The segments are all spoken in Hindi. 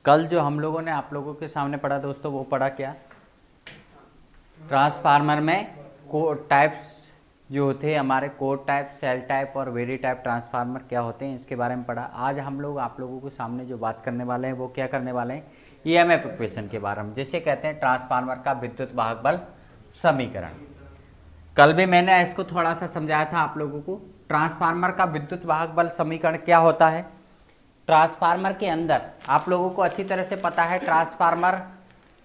कल जो हम लोगों ने आप लोगों के सामने पढ़ा दोस्तों, वो पढ़ा क्या? ट्रांसफार्मर में कोर टाइप्स जो होते हैं हमारे, कोर टाइप, सेल टाइप और वेरी टाइप ट्रांसफार्मर क्या होते हैं, इसके बारे में पढ़ा। आज हम लोग आप लोगों के सामने जो बात करने वाले हैं वो क्या करने वाले हैं, ईएमएफ इक्वेशन के बारे में, जिसे कहते हैं ट्रांसफार्मर का विद्युत वाहक बल समीकरण। कल भी मैंने इसको थोड़ा सा समझाया था आप लोगों को। ट्रांसफार्मर का विद्युत वाहक बल समीकरण क्या होता है। ट्रांसफार्मर के अंदर आप लोगों को अच्छी तरह से पता है, ट्रांसफार्मर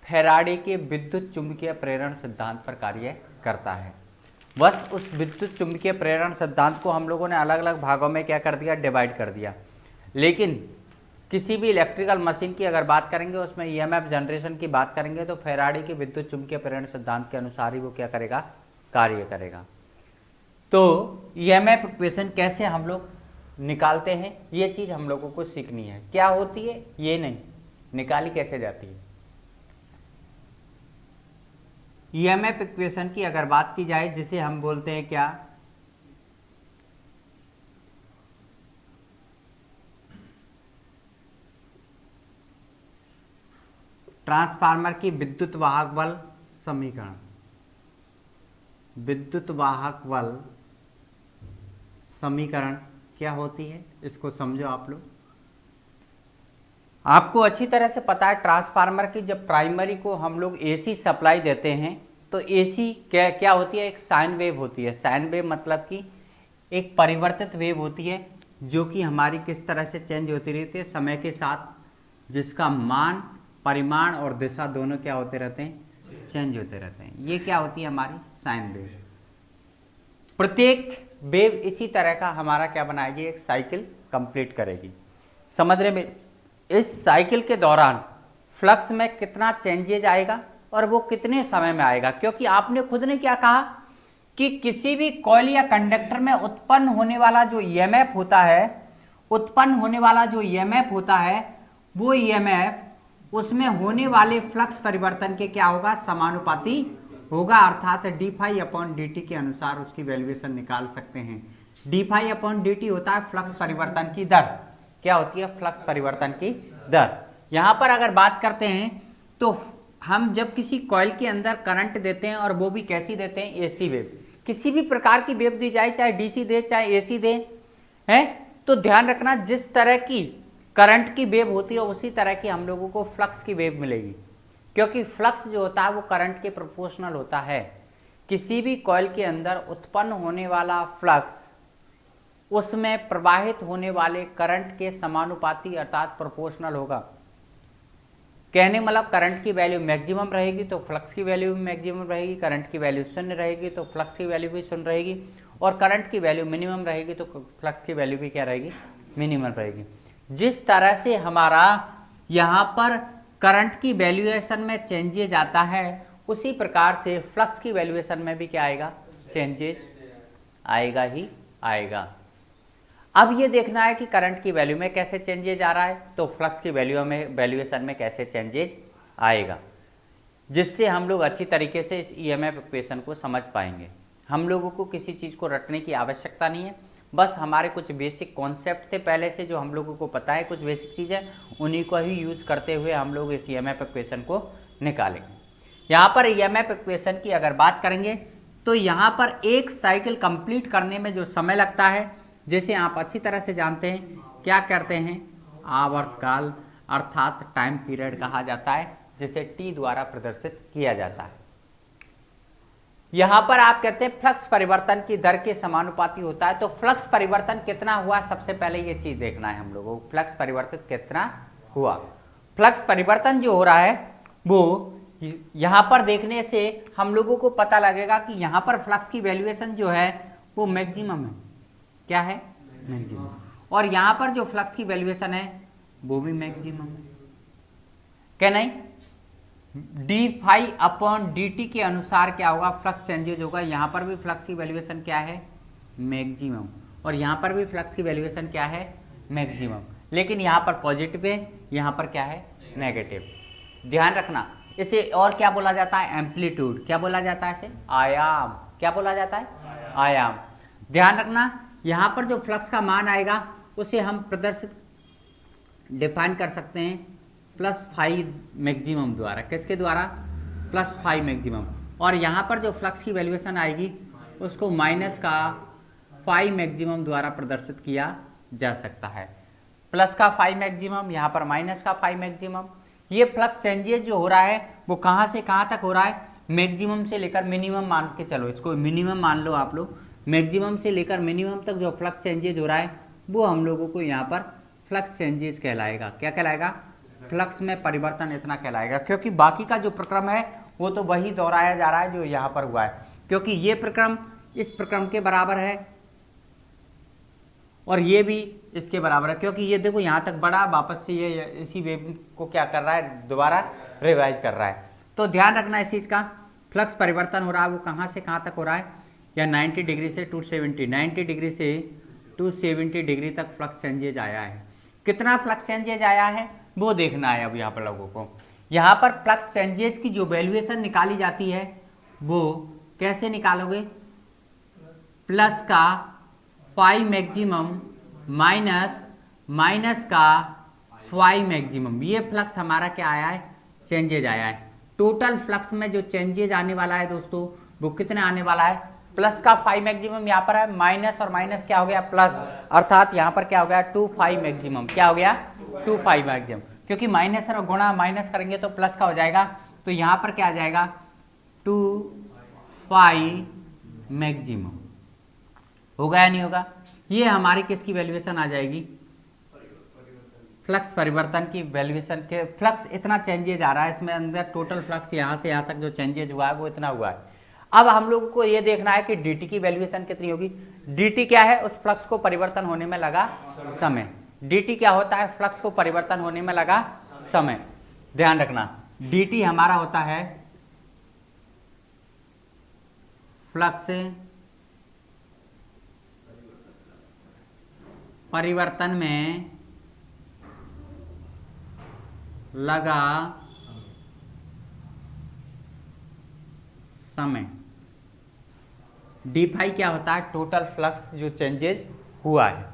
फैराडे के विद्युत चुंबकीय प्रेरण सिद्धांत पर कार्य करता है। बस उस विद्युत चुंबकीय प्रेरण सिद्धांत को हम लोगों ने अलग अलग भागों में क्या कर दिया, डिवाइड कर दिया। लेकिन किसी भी इलेक्ट्रिकल मशीन की अगर बात करेंगे, उसमें ईएमएफ जनरेशन की बात करेंगे, तो फैराडे के विद्युत चुंबकीय प्रेरण सिद्धांत के अनुसार ही वो क्या करेगा, कार्य करेगा। तो ईएमएफ इक्वेशन कैसे हम लोग निकालते हैं, ये चीज़ हम लोगों को सीखनी है। क्या होती है ये नहीं, निकाली कैसे जाती है। ईएमएफ इक्वेशन की अगर बात की जाए, जिसे हम बोलते हैं क्या, ट्रांसफार्मर की विद्युत वाहक बल समीकरण। विद्युत वाहक बल समीकरण क्या होती है, इसको समझो आप लोग। आपको अच्छी तरह से पता है, ट्रांसफार्मर की जब प्राइमरी को हम लोग एसी सप्लाई देते हैं, तो एसी क्या होती है, एक साइन वेव होती है। साइन वेव मतलब कि एक परिवर्तित वेव होती है, जो कि हमारी किस तरह से चेंज होती रहती है समय के साथ, जिसका मान, परिमाण और दिशा दोनों क्या होते रहते हैं, चेंज होते रहते हैं। ये क्या होती है, हमारी साइन वेव। प्रत्येक वेव इसी तरह का हमारा क्या बनाएगी, एक साइकिल कंप्लीट करेगी। समझ रहे मेरे? इस साइकिल के दौरान फ्लक्स में कितना चेंजेज आएगा और वो कितने समय में आएगा, क्योंकि आपने खुद ने क्या कहा कि किसी भी कॉइल या कंडक्टर में उत्पन्न होने वाला जो ईएमएफ होता है, वो ईएमएफ उसमें होने वाले फ्लक्स परिवर्तन के क्या होगा, समानुपाती होगा। अर्थात d phi upon d t के अनुसार उसकी वैल्यूएशन निकाल सकते हैं। D phi upon d t होता है फ्लक्स परिवर्तन की दर। क्या होती है, फ्लक्स परिवर्तन की दर। यहां पर अगर बात करते हैं, तो हम जब किसी कॉइल के अंदर करंट देते हैं, और वो भी कैसी देते हैं, एसी वेव। किसी भी प्रकार की वेव दी जाए, चाहे डीसी दे चाहे एसी दे, है, तो ध्यान रखना, जिस तरह की करंट की वेव होती है उसी तरह की हम लोगों को फ्लक्स की वेव मिलेगी, क्योंकि फ्लक्स जो होता है वो करंट के प्रोपोर्शनल होता है। किसी भी कॉइल के अंदर उत्पन्न होने वाला फ्लक्स उसमें प्रवाहित होने वाले करंट के समानुपाती अर्थात प्रोपोर्शनल होगा। कहने मतलब करंट की वैल्यू मैक्सिमम रहेगी तो फ्लक्स की वैल्यू भी मैक्सिमम रहेगी, करंट की वैल्यू शून्य रहेगी तो फ्लक्स की वैल्यू भी शून्य रहेगी, और करंट की वैल्यू मिनिमम रहेगी तो फ्लक्स की वैल्यू भी क्या रहेगी, मिनिमम रहेगी। जिस तरह से हमारा यहाँ पर करंट की वैल्यूएशन में चेंजेज आता है, उसी प्रकार से फ्लक्स की वैल्यूएशन में भी क्या आएगा, चेंजेज आएगा ही आएगा। अब ये देखना है कि करंट की वैल्यू में कैसे चेंजेज आ रहा है, तो फ्लक्स की वैल्यूएशन में कैसे चेंजेज आएगा, जिससे हम लोग अच्छी तरीके से इस ईएमएफ इक्वेशन को समझ पाएंगे। हम लोगों को किसी चीज़ को रटने की आवश्यकता नहीं है, बस हमारे कुछ बेसिक कॉन्सेप्ट थे पहले से जो हम लोगों को पता है, कुछ बेसिक चीज़ें, उन्हीं को ही यूज करते हुए हम लोग इस ईएमएफ इक्वेशन को निकालेंगे। यहाँ पर ईएमएफ इक्वेशन की अगर बात करेंगे, तो यहाँ पर एक साइकिल कंप्लीट करने में जो समय लगता है, जैसे आप अच्छी तरह से जानते हैं, क्या करते हैं, आवर्तकाल अर्थात टाइम पीरियड कहा जाता है, जिसे टी द्वारा प्रदर्शित किया जाता है। यहां पर आप कहते हैं फ्लक्स परिवर्तन की दर के समानुपाती होता है। तो फ्लक्स परिवर्तन कितना हुआ, सबसे पहले ये चीज देखना है हम लोगों को, फ्लक्स परिवर्तन कितना हुआ। फ्लक्स परिवर्तन जो हो रहा है वो यहां पर देखने से हम लोगों को पता लगेगा कि यहां पर फ्लक्स की वैल्यूएशन जो है वो मैक्सिमम है। क्या है, मैक्सिमम। और यहां पर जो फ्लक्स की वैल्यूएशन है वो भी मैक्सिमम है। क्या नहीं, d phi upon d t के अनुसार क्या होगा, फ्लक्स चेंजेज होगा। यहाँ पर भी फ्लक्स की वैल्यूएशन क्या है, मैक्सिमम, और यहाँ पर भी फ्लक्स की वैल्यूएशन क्या है, मैक्सिमम। लेकिन यहाँ पर पॉजिटिव है, यहाँ पर क्या है, नेगेटिव। ध्यान रखना, इसे और क्या बोला जाता है, एम्पलीट्यूड। क्या बोला जाता है इसे, आयाम। क्या बोला जाता है, आयाम। ध्यान रखना, यहाँ पर जो फ्लक्स का मान आएगा उसे हम प्रदर्शित डिफाइन कर सकते हैं प्लस फाइव मैक्सिमम द्वारा, किसके द्वारा, प्लस फाइव मैक्सिमम, और यहाँ पर जो फ्लक्स की वैल्यूएशन आएगी उसको माइनस का फाइव मैक्सिमम द्वारा प्रदर्शित किया जा सकता है। प्लस का फाइव मैक्सिमम, यहाँ पर माइनस का फाइव मैक्सिमम। ये फ्लक्स चेंजेज जो हो रहा है वो कहाँ से कहाँ तक हो रहा है, मैक्सिमम से लेकर मिनिमम मान के चलो, इसको मिनिमम मान लो आप लोग, मैक्सिमम से लेकर मिनिमम तक जो फ्लक्स चेंजेज हो रहा है वो हम लोगों को यहाँ पर फ्लक्स चेंजेज कहलाएगा। क्या कहलाएगा, फ्लक्स में परिवर्तन इतना कहलाएगा, क्योंकि बाकी का जो प्रक्रम है वो तो वही दोहराया जा रहा है जो यहाँ पर हुआ है, क्योंकि ये प्रक्रम इस प्रक्रम के बराबर है और ये भी इसके बराबर है, क्योंकि ये देखो यहाँ तक बढ़ा, वापस से ये इसी वेव को क्या कर रहा है, दोबारा रिवाइज कर रहा है। तो ध्यान रखना इस चीज़ का, फ्लक्स परिवर्तन हो रहा है वो कहाँ से कहाँ तक हो रहा है, या 90 डिग्री से 270, 90 डिग्री से 270 डिग्री तक फ्लक्स चेंजेज आया है। कितना फ्लक्स चेंजेज आया है वो देखना है अब यहाँ पर लोगों को। यहाँ पर फ्लक्स चेंजेज की जो वैल्यूएशन निकाली जाती है वो कैसे निकालोगे, प्लस का फाइव मैक्सिमम माइनस का फाइव मैक्सिमम, ये फ्लक्स हमारा क्या आया है, चेंजेज आया है। टोटल फ्लक्स में जो चेंजेज आने वाला है दोस्तों वो कितने आने वाला है, प्लस का फाइव मैक्सिमम यहाँ पर है, माइनस और माइनस क्या हो गया प्लस, अर्थात यहाँ पर क्या हो गया 25 मैक्सिमम, क्या हो गया 25 मैक्सिमम, क्योंकि माइनस और गुणा माइनस करेंगे तो प्लस का हो जाएगा, तो यहाँ पर क्या आ जाएगा 25 मैक्सिमम, होगा या नहीं होगा। ये हमारी किसकी वैल्यूएशन आ जाएगी, फ्लक्स परिवर्तन की वैल्यूएशन के, फ्लक्स इतना चेंजेज आ रहा है इसमें अंदर, टोटल फ्लक्स यहाँ से यहाँ तक जो चेंजेज हुआ है वो इतना हुआ है। अब हम लोगों को ये देखना है कि dt की वैल्यूएशन कितनी होगी। dt क्या है, उस फ्लक्स को परिवर्तन होने में लगा समय। dt क्या होता है, फ्लक्स को परिवर्तन होने में लगा समय। ध्यान रखना dt हमारा होता है फ्लक्स परिवर्तन में लगा समय। डी फाई क्या होता है, टोटल फ्लक्स जो चेंजेज हुआ है।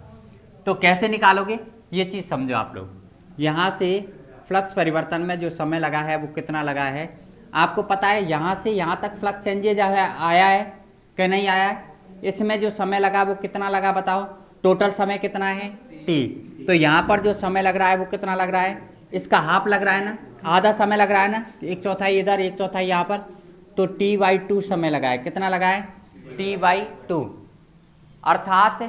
तो कैसे निकालोगे ये चीज़ समझो आप लोग। यहाँ से फ्लक्स परिवर्तन में जो समय लगा है वो कितना लगा है, आपको पता है यहाँ से यहाँ तक फ्लक्स चेंजेज आया है कि नहीं आया है। इसमें जो समय लगा वो कितना लगा बताओ, टोटल समय कितना है t। तो यहाँ पर जो समय लग रहा है वो कितना लग रहा है, इसका हाफ लग रहा है ना, आधा समय लग रहा है ना, एक चौथाई इधर एक चौथाई यहाँ पर, तो t/2 समय लगा है। कितना लगा है, t/2, अर्थात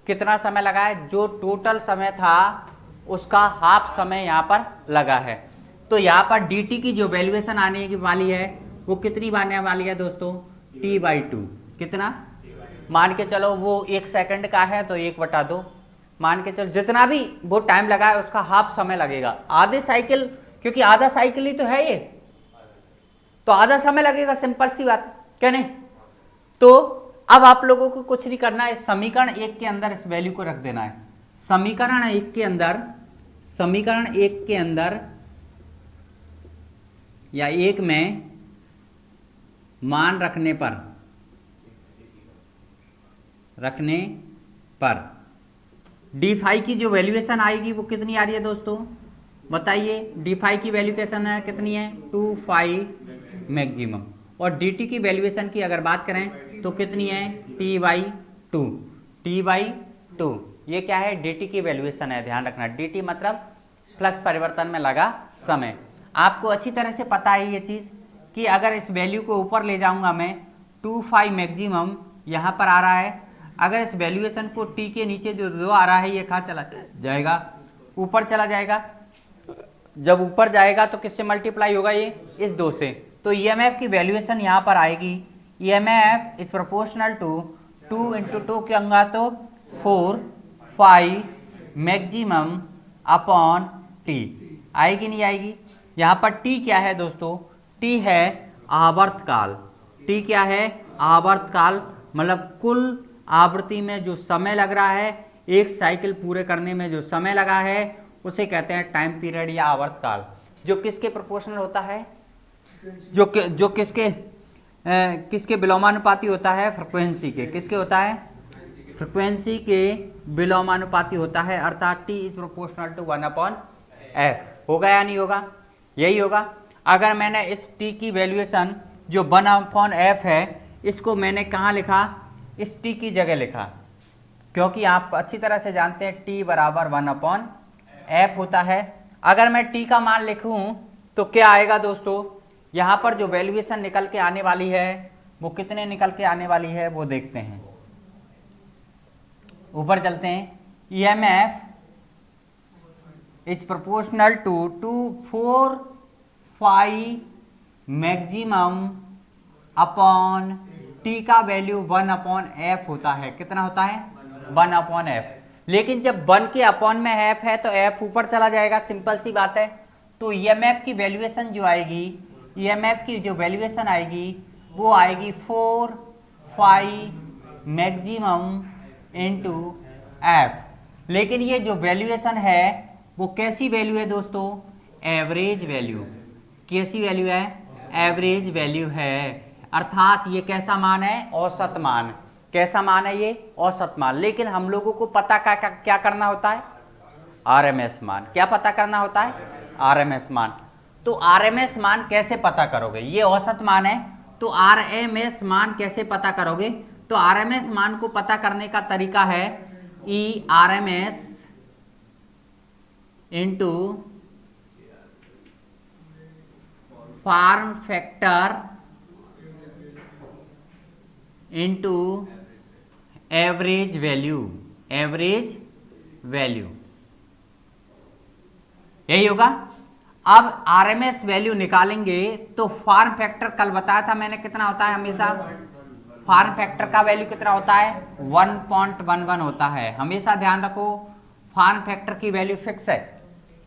कितना समय लगा है, जो टोटल समय था उसका हाफ समय यहाँ पर लगा है। तो यहाँ पर dt की जो वैल्यूएशन आने की वाली है वो कितनी आने वाली है दोस्तों, t/2। कितना, मान के चलो वो 1 सेकंड का है तो 1/2, मान के चलो जितना भी वो टाइम लगा है उसका हाफ समय लगेगा, आधे साइकिल, क्योंकि आधा साइकिल ही तो है ये, तो आधा समय लगेगा, सिंपल सी बात, क्या नहीं। तो अब आप लोगों को कुछ नहीं करना है, समीकरण 1 के अंदर इस वैल्यू को रख देना है। समीकरण 1 के अंदर या 1 में मान रखने पर डी फाई की जो वैल्यूएशन आएगी वो कितनी आ रही है दोस्तों, बताइए। डी फाई की वैल्यूएशन है कितनी है, 25 मैक्सिमम, और डी टी की वैल्यूएशन की अगर बात करें तो कितनी है, t/2। ये क्या है, डी टी की वैल्यूएशन है। ध्यान रखना डी टी मतलब फ्लक्स परिवर्तन में लगा समय। आपको अच्छी तरह से पता है ये चीज़ कि अगर इस वैल्यू को ऊपर ले जाऊंगा मैं, 25 मैक्सिमम यहाँ पर आ रहा है, अगर इस वैल्यूएशन को t के नीचे जो 2 आ रहा है ये कहाँ चला जाएगा, ऊपर चला जाएगा। जब ऊपर जाएगा तो किससे मल्टीप्लाई होगा, ये इस 2 से। तो EMF की वैल्यूएशन यहाँ पर आएगी, EMF इज प्रोपोर्शनल टू 2 × 2 क्या होगा, तो 4/5 मैक्सिमम अपॉन t, आएगी नहीं आएगी। यहाँ पर t क्या है दोस्तों, t है आवर्तकाल। t क्या है, आवर्तकाल, मतलब कुल आवृत्ति में जो समय लग रहा है, एक साइकिल पूरे करने में जो समय लगा है उसे कहते हैं टाइम पीरियड या आवर्तकाल, जो किसके प्रोपोर्शनल होता है, जो किसके विलोमानुपाती होता है, फ्रिक्वेंसी के। किसके होता है, फ्रिक्वेंसी के विलोमानुपाती होता है, अर्थात t is proportional to 1/n। F होगा या नहीं होगा, यही होगा। अगर मैंने इस टी की वैल्यूएशन जो 1/f है इसको मैंने कहाँ लिखा, इस टी की जगह लिखा, क्योंकि आप अच्छी तरह से जानते हैं टी बराबर 1/f होता है। अगर मैं टी का मान लिखूं तो क्या आएगा दोस्तों, यहाँ पर जो वैल्यूएशन निकल के आने वाली है वो कितने निकल के आने वाली है वो देखते हैं। ऊपर चलते हैं। EMF is proportional to 2/4 maximum upon t का वैल्यू 1/f होता है। कितना होता है, 1/f। लेकिन जब 1 के अपॉन में f है तो f ऊपर चला जाएगा, सिंपल सी बात है। तो EMF की वैल्यूएशन जो आएगी, EMF की जो वैल्यूएशन आएगी वो आएगी 4/5 मैक्सिमम इंटू f। लेकिन ये जो वैल्यूएशन है वो कैसी वैल्यू है दोस्तों, एवरेज वैल्यू। कैसी वैल्यू है, एवरेज वैल्यू है, अर्थात ये कैसा मान है, औसत मान। कैसा मान है ये, औसत मान। लेकिन हम लोगों को पता क्या करना होता है, RMS मान। क्या पता करना होता है, RMS मान। तो RMS मान कैसे पता करोगे, ये औसत मान है तो RMS मान कैसे पता करोगे, तो RMS मान को पता करने का तरीका है ERMS into form factor into average value. Average value यही होगा। अब RMS वैल्यू निकालेंगे तो फॉर्म फैक्टर कल बताया था मैंने कितना होता है, हमेशा फॉर्म फैक्टर का वैल्यू कितना होता है, 1.11 होता है। हमेशा ध्यान रखो फॉर्म फैक्टर की वैल्यू फिक्स है।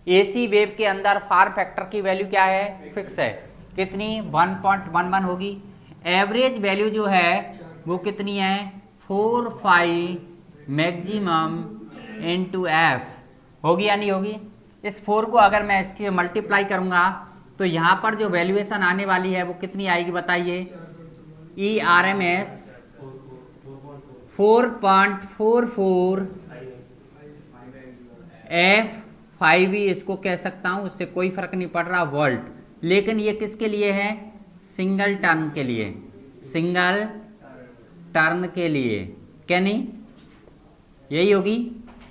AC वेव के अंदर फॉर्म फैक्टर की वैल्यू क्या है, फिक्स है। कितनी, 1.11 होगी। एवरेज वैल्यू जो है वो कितनी है, 4/5 मैक्सिमम इंटू f होगी या नहीं होगी। इस 4 को अगर मैं इसके मल्टीप्लाई करूंगा तो यहाँ पर जो वैल्यूएशन आने वाली है वो कितनी आएगी बताइए, ERMS 4.44 f5 इसको कह सकता हूँ, उससे कोई फर्क नहीं पड़ रहा, वोल्ट। लेकिन ये किसके लिए है, सिंगल टर्न के लिए, सिंगल टर्न के लिए, क्या नहीं, यही होगी।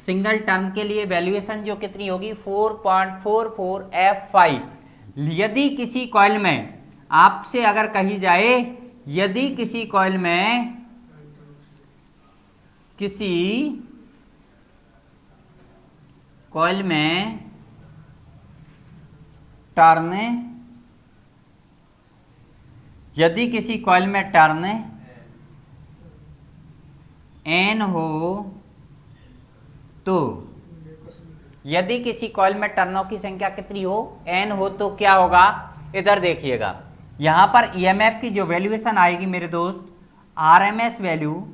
सिंगल टर्न के लिए वैल्यूएशन जो कितनी होगी, 4.44 f5। यदि किसी कॉइल में आपसे अगर कही जाए, यदि किसी कॉइल में टर्न, यदि किसी कॉइल में टर्न n हो तो, यदि किसी कॉइल में टर्नों की संख्या कितनी हो, n हो, तो क्या होगा, इधर देखिएगा। यहां पर EMF की जो वैल्यूएशन आएगी मेरे दोस्त, RMS वैल्यू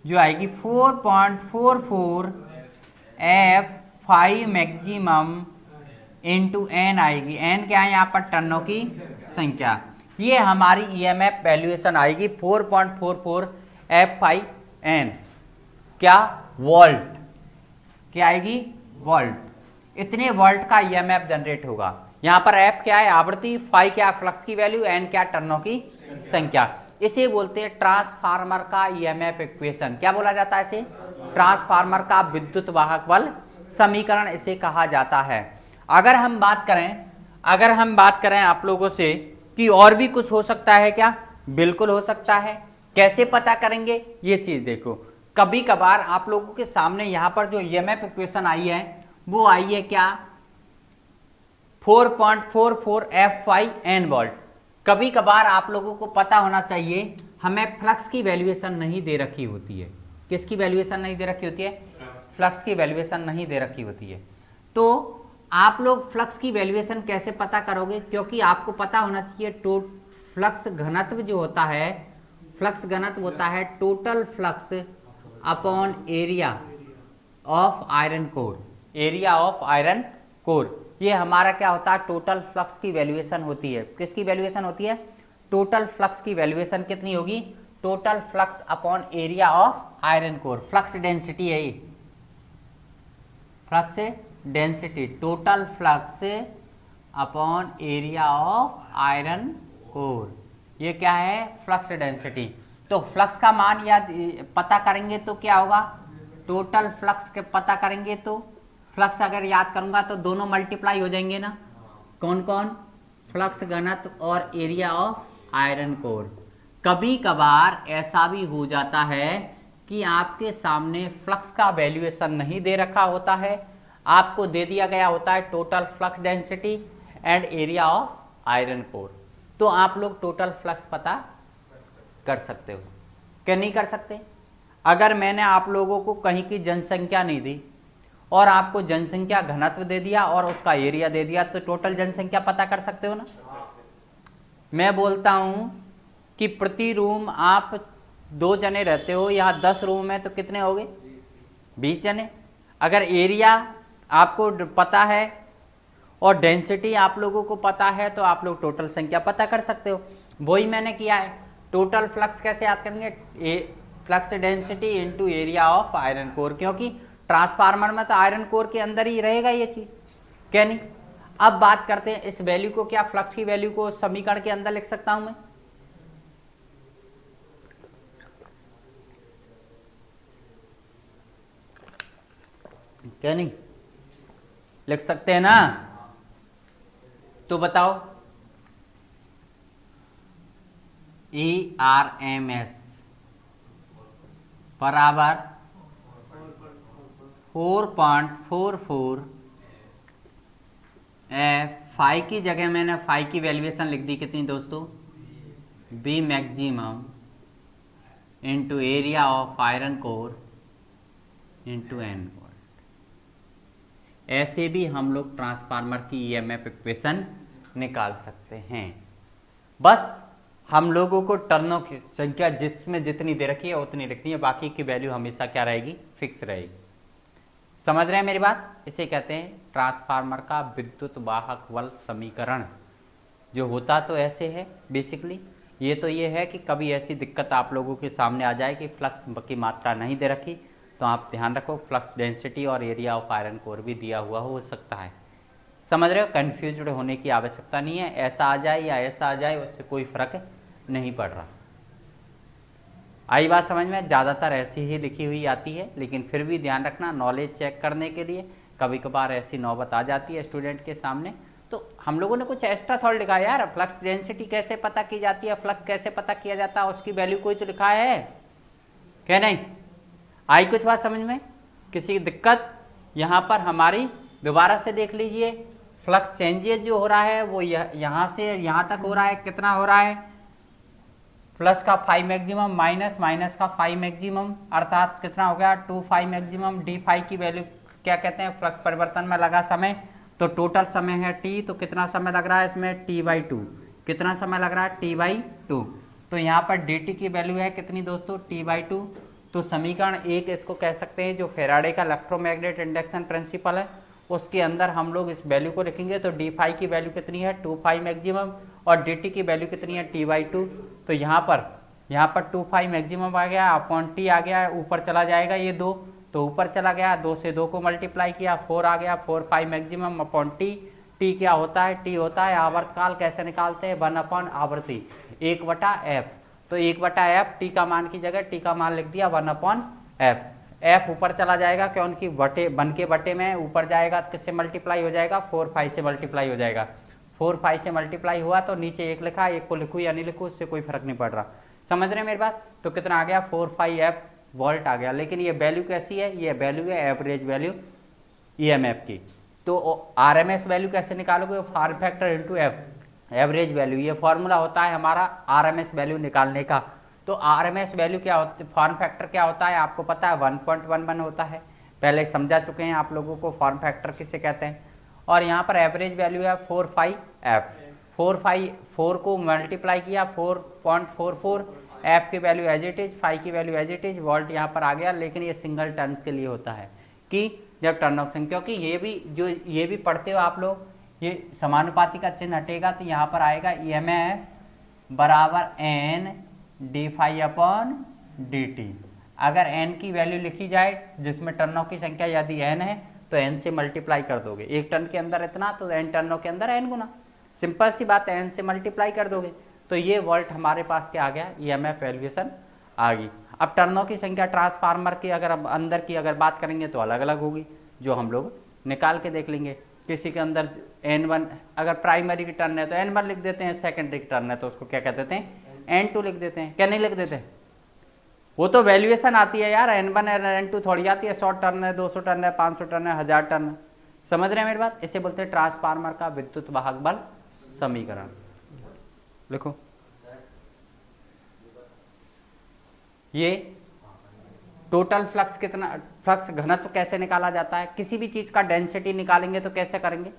जो आएगी 4.44 f5 मैक्सिमम इंटू n आएगी। n क्या है यहाँ पर, टर्नों की संख्या। ये हमारी EMF वैल्यूएशन आएगी 4.44 f5 n, क्या, वोल्ट। क्या आएगी, वोल्ट। इतने वोल्ट का EMF जनरेट होगा। यहाँ पर f क्या है, आवृत्ति, फाई क्या, फ्लक्स की वैल्यू, n क्या, टर्नों की संख्या। इसे बोलते हैं ट्रांसफार्मर का EMF इक्वेशन। क्या बोला जाता है इसे, ट्रांसफार्मर का विद्युत वाहक बल समीकरण इसे कहा जाता है। अगर हम बात करें आप लोगों से कि और भी कुछ हो सकता है क्या, बिल्कुल हो सकता है। कैसे पता करेंगे, ये चीज देखो। कभी कभार आप लोगों के सामने यहाँ पर जो EMF इक्वेशन आई है वो आई है क्या, 4.44 f5 n वोल्ट। कभी कभार आप लोगों को पता होना चाहिए, हमें फ्लक्स की वैल्यूएशन नहीं दे रखी होती है। किसकी वैल्यूएशन नहीं दे रखी होती है, फ्लक्स की वैल्यूएशन नहीं दे रखी होती है। तो आप लोग फ्लक्स की वैल्यूएशन कैसे पता करोगे, क्योंकि आपको पता होना चाहिए फ्लक्स घनत्व जो होता है, फ्लक्स घनत्व होता है total flux upon area of iron core. Area of iron core, ये हमारा क्या होता है, टोटल फ्लक्स की वैल्यूएशन होती है। किसकी वैल्यूएशन होती है, टोटल फ्लक्स की वैल्यूएशन कितनी होगी, total flux upon area of iron core. Flux density है ये, flux density, total flux upon area of iron core, ये क्या है, फ्लक्स डेंसिटी। तो फ्लक्स का मान याद पता करेंगे तो क्या होगा, टोटल फ्लक्स के पता करेंगे तो फ्लक्स अगर याद करूंगा तो दोनों मल्टीप्लाई हो जाएंगे ना, कौन कौन, फ्लक्स घनत्व और एरिया ऑफ आयरन कोर। कभी कभार ऐसा भी हो जाता है कि आपके सामने फ्लक्स का वैल्यूएशन नहीं दे रखा होता है, आपको दे दिया गया होता है total flux density and area of iron core, तो आप लोग टोटल फ्लक्स पता कर सकते हो। क्या नहीं कर सकते? अगर मैंने आप लोगों को कहीं की जनसंख्या नहीं दी और आपको जनसंख्या घनत्व दे दिया और उसका एरिया दे दिया, तो टोटल जनसंख्या पता कर सकते हो ना। मैं बोलता हूं कि प्रति रूम आप 2 जने रहते हो, यहाँ 10 रूम है तो कितने हो गए, 20 जने। अगर एरिया आपको पता है और डेंसिटी आप लोगों को पता है तो आप लोग टोटल संख्या पता कर सकते हो। वही मैंने किया है। टोटल फ्लक्स कैसे याद करेंगे, flux density into area of iron core, क्योंकि ट्रांसफार्मर में तो आयरन कोर के अंदर ही रहेगा ये चीज, क्या नहीं। अब बात करते हैं इस वैल्यू को, क्या फ्लक्स की वैल्यू को समीकरण के अंदर लिख सकता हूं मैं, क्या नहीं लिख सकते हैं ना। तो बताओ, ERMS बराबर 4.44 फाई की जगह मैंने फाई की वैल्यूएशन लिख दी कितनी दोस्तों, B maximum into area of iron core into N volt. ऐसे भी हम लोग ट्रांसफार्मर की ईएमएफ इक्वेशन निकाल सकते हैं। बस हम लोगों को टर्नों की संख्या जिसमें जितनी दे रखी है उतनी लिखनी है, बाकी की वैल्यू हमेशा क्या रहेगी, फिक्स रहेगी। समझ रहे हैं मेरी बात? इसे कहते हैं ट्रांसफार्मर का विद्युत वाहक बल समीकरण। जो होता तो ऐसे है बेसिकली, ये तो ये है कि कभी ऐसी दिक्कत आप लोगों के सामने आ जाए कि फ्लक्स की मात्रा नहीं दे रखी, तो आप ध्यान रखो फ्लक्स डेंसिटी और एरिया ऑफ आयरन कोर भी दिया हुआ हो सकता है। समझ रहे हो? कंफ्यूज्ड होने की आवश्यकता नहीं है, ऐसा आ जाए या ऐसा आ जाए उससे कोई फर्क नहीं पड़ रहा। आई बात समझ में? ज़्यादातर ऐसी ही लिखी हुई आती है, लेकिन फिर भी ध्यान रखना नॉलेज चेक करने के लिए कभी कभार ऐसी नौबत आ जाती है स्टूडेंट के सामने, तो हम लोगों ने कुछ एक्स्ट्रा थोड़ा लिखा है यार। फ्लक्स डेंसिटी कैसे पता की जाती है, फ्लक्स कैसे पता किया जाता है, उसकी वैल्यू कोई तो लिखा है, क्या नहीं? आई कुछ बात समझ में? किसी दिक्कत? यहाँ पर हमारी दोबारा से देख लीजिए, फ्लक्स चेंजेस जो हो रहा है वो यहाँ से यहाँ तक हो रहा है, कितना हो रहा है, प्लस का 5 मैक्सिमम माइनस माइनस का 5 मैक्सिमम, अर्थात कितना हो गया 2 5 मैक्सिमम। डी 5 की वैल्यू क्या कहते हैं, फ्लक्स परिवर्तन में लगा समय, तो टोटल समय है टी, तो कितना समय लग रहा है इसमें, t/2। कितना समय लग रहा है, t/2। तो यहाँ पर dt की वैल्यू है कितनी दोस्तों, t/2। तो समीकरण 1 इसको कह सकते हैं, जो फेराडे का इलेक्ट्रोमैग्नेट इंडक्शन प्रिंसिपल है उसके अंदर हम लोग इस वैल्यू को लिखेंगे। तो d5 की वैल्यू कितनी है, 2 5 मैक्सिमम, और dt की वैल्यू कितनी है, t/2। तो यहाँ पर 2 5 मैक्सिमम आ गया अपॉन t आ गया, ऊपर चला जाएगा ये 2, तो ऊपर चला गया, 2 से 2 को मल्टीप्लाई किया, 4 आ गया, 4 5 मैक्सिमम अपॉन t। t क्या होता है, t होता है आवर्तकाल। कैसे निकालते हैं, 1 अपॉन आवृत्ति 1/f। तो 1/f t का मान की जगह t का मान लिख दिया 1 अपॉन f। f ऊपर चला जाएगा क्योंकि बटे 1 के बटे में ऊपर जाएगा तो किससे मल्टीप्लाई हो जाएगा, 4 5 से मल्टीप्लाई हो जाएगा। 4 5 से मल्टीप्लाई हुआ तो नीचे 1 लिखा, 1 को लिखूँ या नहीं लिखूँ उससे कोई फर्क नहीं पड़ रहा। समझ रहे हैं मेरी बात? तो कितना आ गया, 4 5f वोल्ट आ गया। लेकिन ये वैल्यू कैसी है, ये वैल्यू है एवरेज वैल्यू ईएमएफ की। तो आरएमएस वैल्यू कैसे निकालोगे, form factor into average value, ये फॉर्मूला होता है हमारा आरएमएस वैल्यू निकालने का। तो आरएमएस वैल्यू क्या होती है, फॉर्म फैक्टर क्या होता है आपको पता है, 1.11 होता है, पहले समझा चुके हैं आप लोगों को फॉर्म फैक्टर किसे कहते हैं। और यहाँ पर एवरेज वैल्यू है 4 5f। 4 को मल्टीप्लाई किया 4.44, f की value as it is, phi की value as it is, volt यहाँ पर आ गया। लेकिन ये सिंगल टर्म्स के लिए होता है कि जब टर्न ऑक्शन, क्योंकि ये भी पढ़ते हो आप लोग, ये समानुपाती का चिन्ह हटेगा तो यहाँ पर आएगा ईएमएफ बराबर n d∅/dt। अगर n की वैल्यू लिखी जाए जिसमें टर्नों की संख्या यदि n है तो n से मल्टीप्लाई कर दोगे। 1 टन के अंदर इतना, तो n टनों के अंदर n गुना, सिंपल सी बात है, n से मल्टीप्लाई कर दोगे। तो ये वोल्ट हमारे पास क्या आ गया, EMF वैल्यूएशन आ गई। अब टर्नों की संख्या ट्रांसफार्मर की अगर अब अंदर की अगर बात करेंगे तो अलग अलग होगी, जो हम लोग निकाल के देख लेंगे। किसी के अंदर N1 अगर प्राइमरी की टर्न है तो N1 लिख देते हैं, सेकेंडरी की टर्न है तो उसको क्या कह देते हैं, N2 लिख देते हैं, क्या नहीं लिख देते। वो तो वैल्यूएशन आती है यार, N1 और N2 थोड़ी आती है, 100 टर्न है, 200 टर्न है, 500 टर्न है, 1000 टर्न है। समझ रहे हैं मेरी बात। इसे बोलते हैं ट्रांसफार्मर का विद्युत वाहक बल समीकरण। लिखो, ये टोटल फ्लक्स कितना, फ्लक्स घनत्व कैसे निकाला जाता है, किसी भी चीज का डेंसिटी निकालेंगे तो कैसे करेंगे,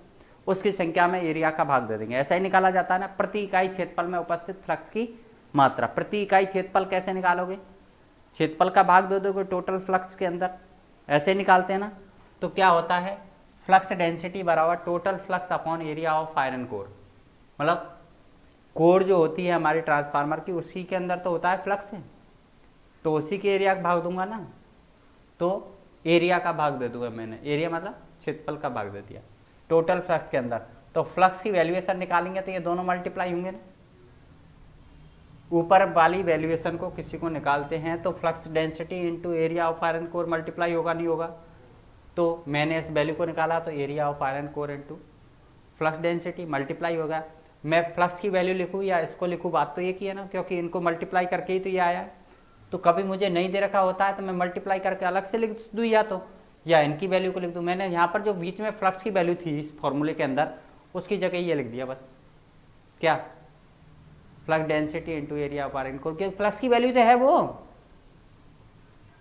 उसकी संख्या में एरिया का भाग दे देंगे, ऐसा ही निकाला जाता है ना। प्रति इकाई क्षेत्रफल में उपस्थित फ्लक्स की मात्रा, प्रति इकाई क्षेत्रफल कैसे निकालोगे, क्षेत्रफल का भाग दे दोगे टोटल फ्लक्स के अंदर, ऐसे निकालते हैं ना। तो क्या होता है, फ्लक्स डेंसिटी बराबर total flux upon area of iron core. मतलब कोर जो होती है हमारी ट्रांसफार्मर की, उसी के अंदर तो होता है फ्लक्स है, तो उसी के एरिया का भाग दूंगा ना, तो एरिया का भाग दे दूंगा मैंने, एरिया मतलब क्षेत्रफल का भाग दे दिया टोटल फ्लक्स के अंदर। तो फ्लक्स की वैल्यूएशन निकालेंगे तो ये दोनों मल्टीप्लाई होंगे ना। ऊपर वाली वैल्यूएशन को किसी को निकालते हैं तो flux density into area of iron core multiply होगा, नहीं होगा। तो मैंने इस वैल्यू को निकाला तो area of iron core into flux density multiply होगा। मैं फ्लक्स की वैल्यू लिखूँ या इसको लिखूँ, बात तो ये की है ना, क्योंकि इनको मल्टीप्लाई करके ही तो ये आया है। तो कभी मुझे नहीं दे रखा होता है तो मैं मल्टीप्लाई करके अलग से लिख दूँ, या इनकी वैल्यू को लिख दूँ। मैंने यहाँ पर जो बीच में फ्लक्स की वैल्यू थी इस फॉर्मूले के अंदर, उसकी जगह ये लिख दिया बस, क्या, flux density into area of iron core, क्योंकि फ्लक्स की वैल्यू तो है वो,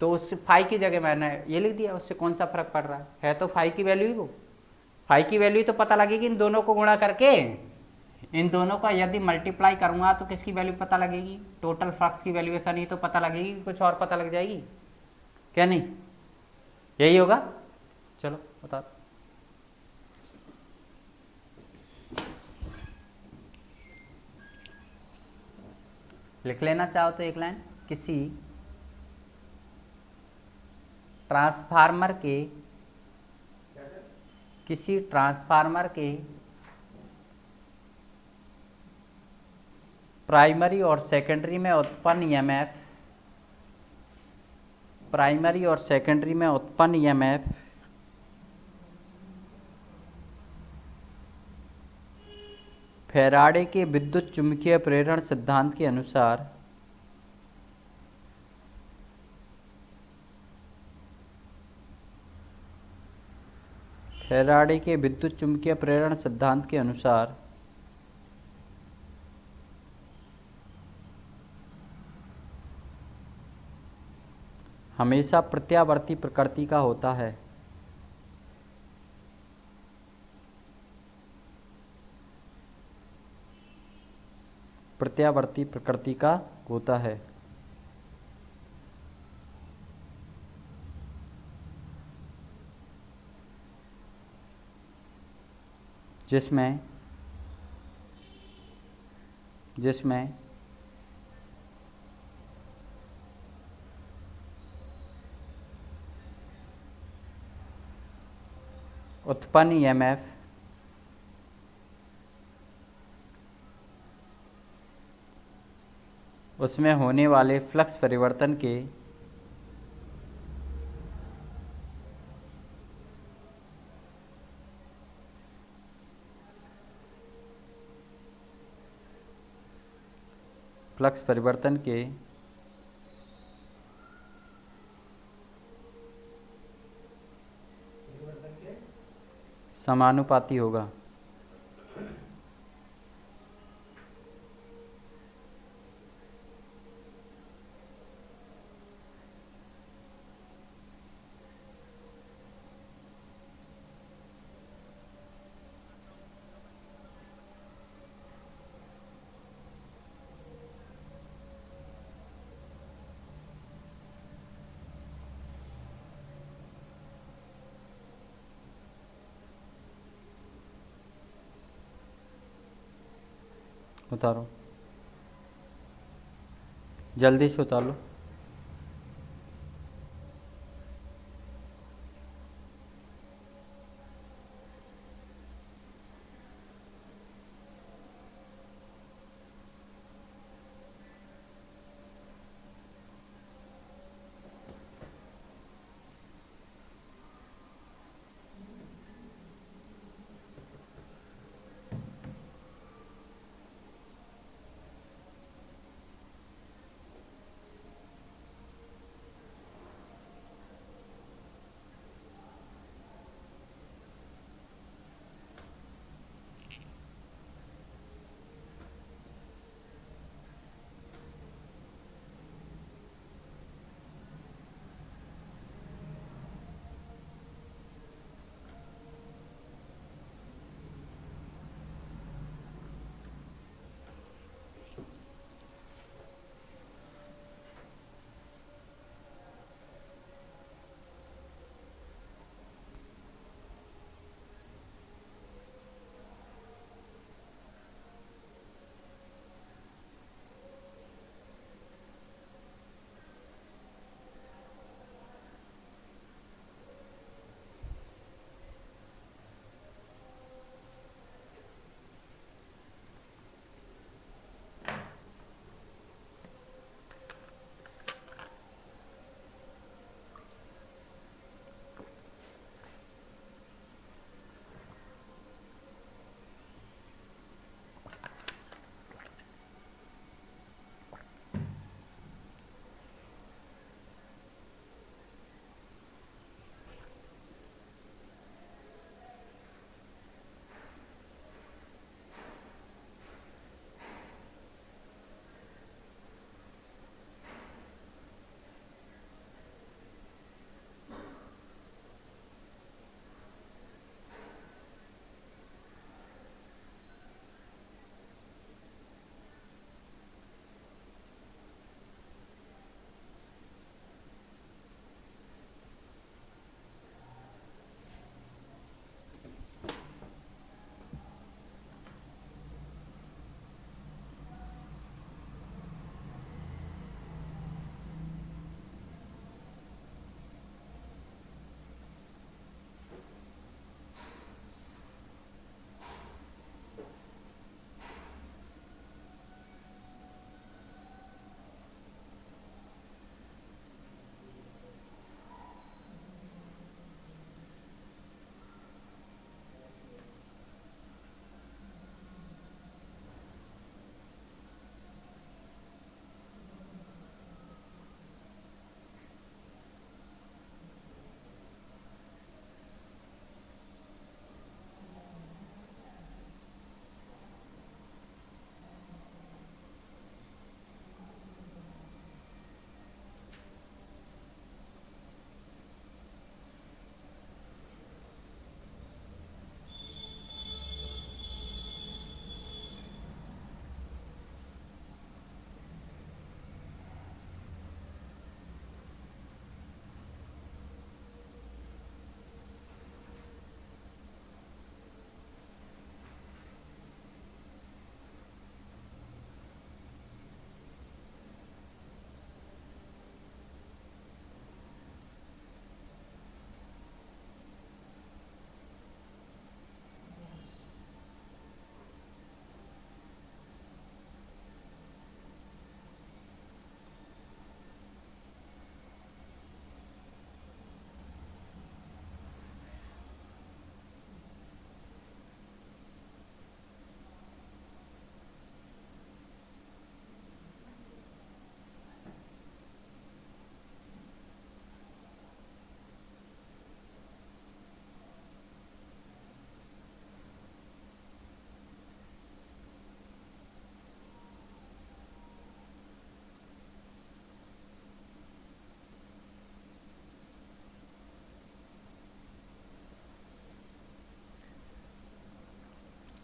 तो उस फाई की जगह मैंने ये लिख दिया। उससे कौन सा फर्क पड़ रहा है तो फाई की वैल्यू ही वो, फाई की वैल्यू तो पता लगेगी इन दोनों को गुणा करके। इन दोनों का यदि मल्टीप्लाई करूंगा तो किसकी वैल्यू पता लगेगी, टोटल फ्लक्स की वैल्यूएशन ही तो पता लगेगी, कुछ और पता लग जाएगी क्या, नहीं यही होगा। चलो बता, लिख लेना चाहो तो एक लाइन, किसी ट्रांसफार्मर के प्राइमरी और सेकेंडरी में उत्पन्न ईएमएफ, प्राइमरी और सेकेंडरी में उत्पन्न ईएमएफ फैराडे के विद्युत चुंबकीय प्रेरण सिद्धांत के अनुसार फैराडे के विद्युत चुंबकीय प्रेरण सिद्धांत के अनुसार हमेशा प्रत्यावर्ती प्रकृति का होता है। प्रत्यावर्ती प्रकृति का होता है, जिसमें उत्पन्न ईएमएफ उसमें होने वाले फ्लक्स परिवर्तन के समानुपाती होगा। उतारो, जल्दी से उतार लो।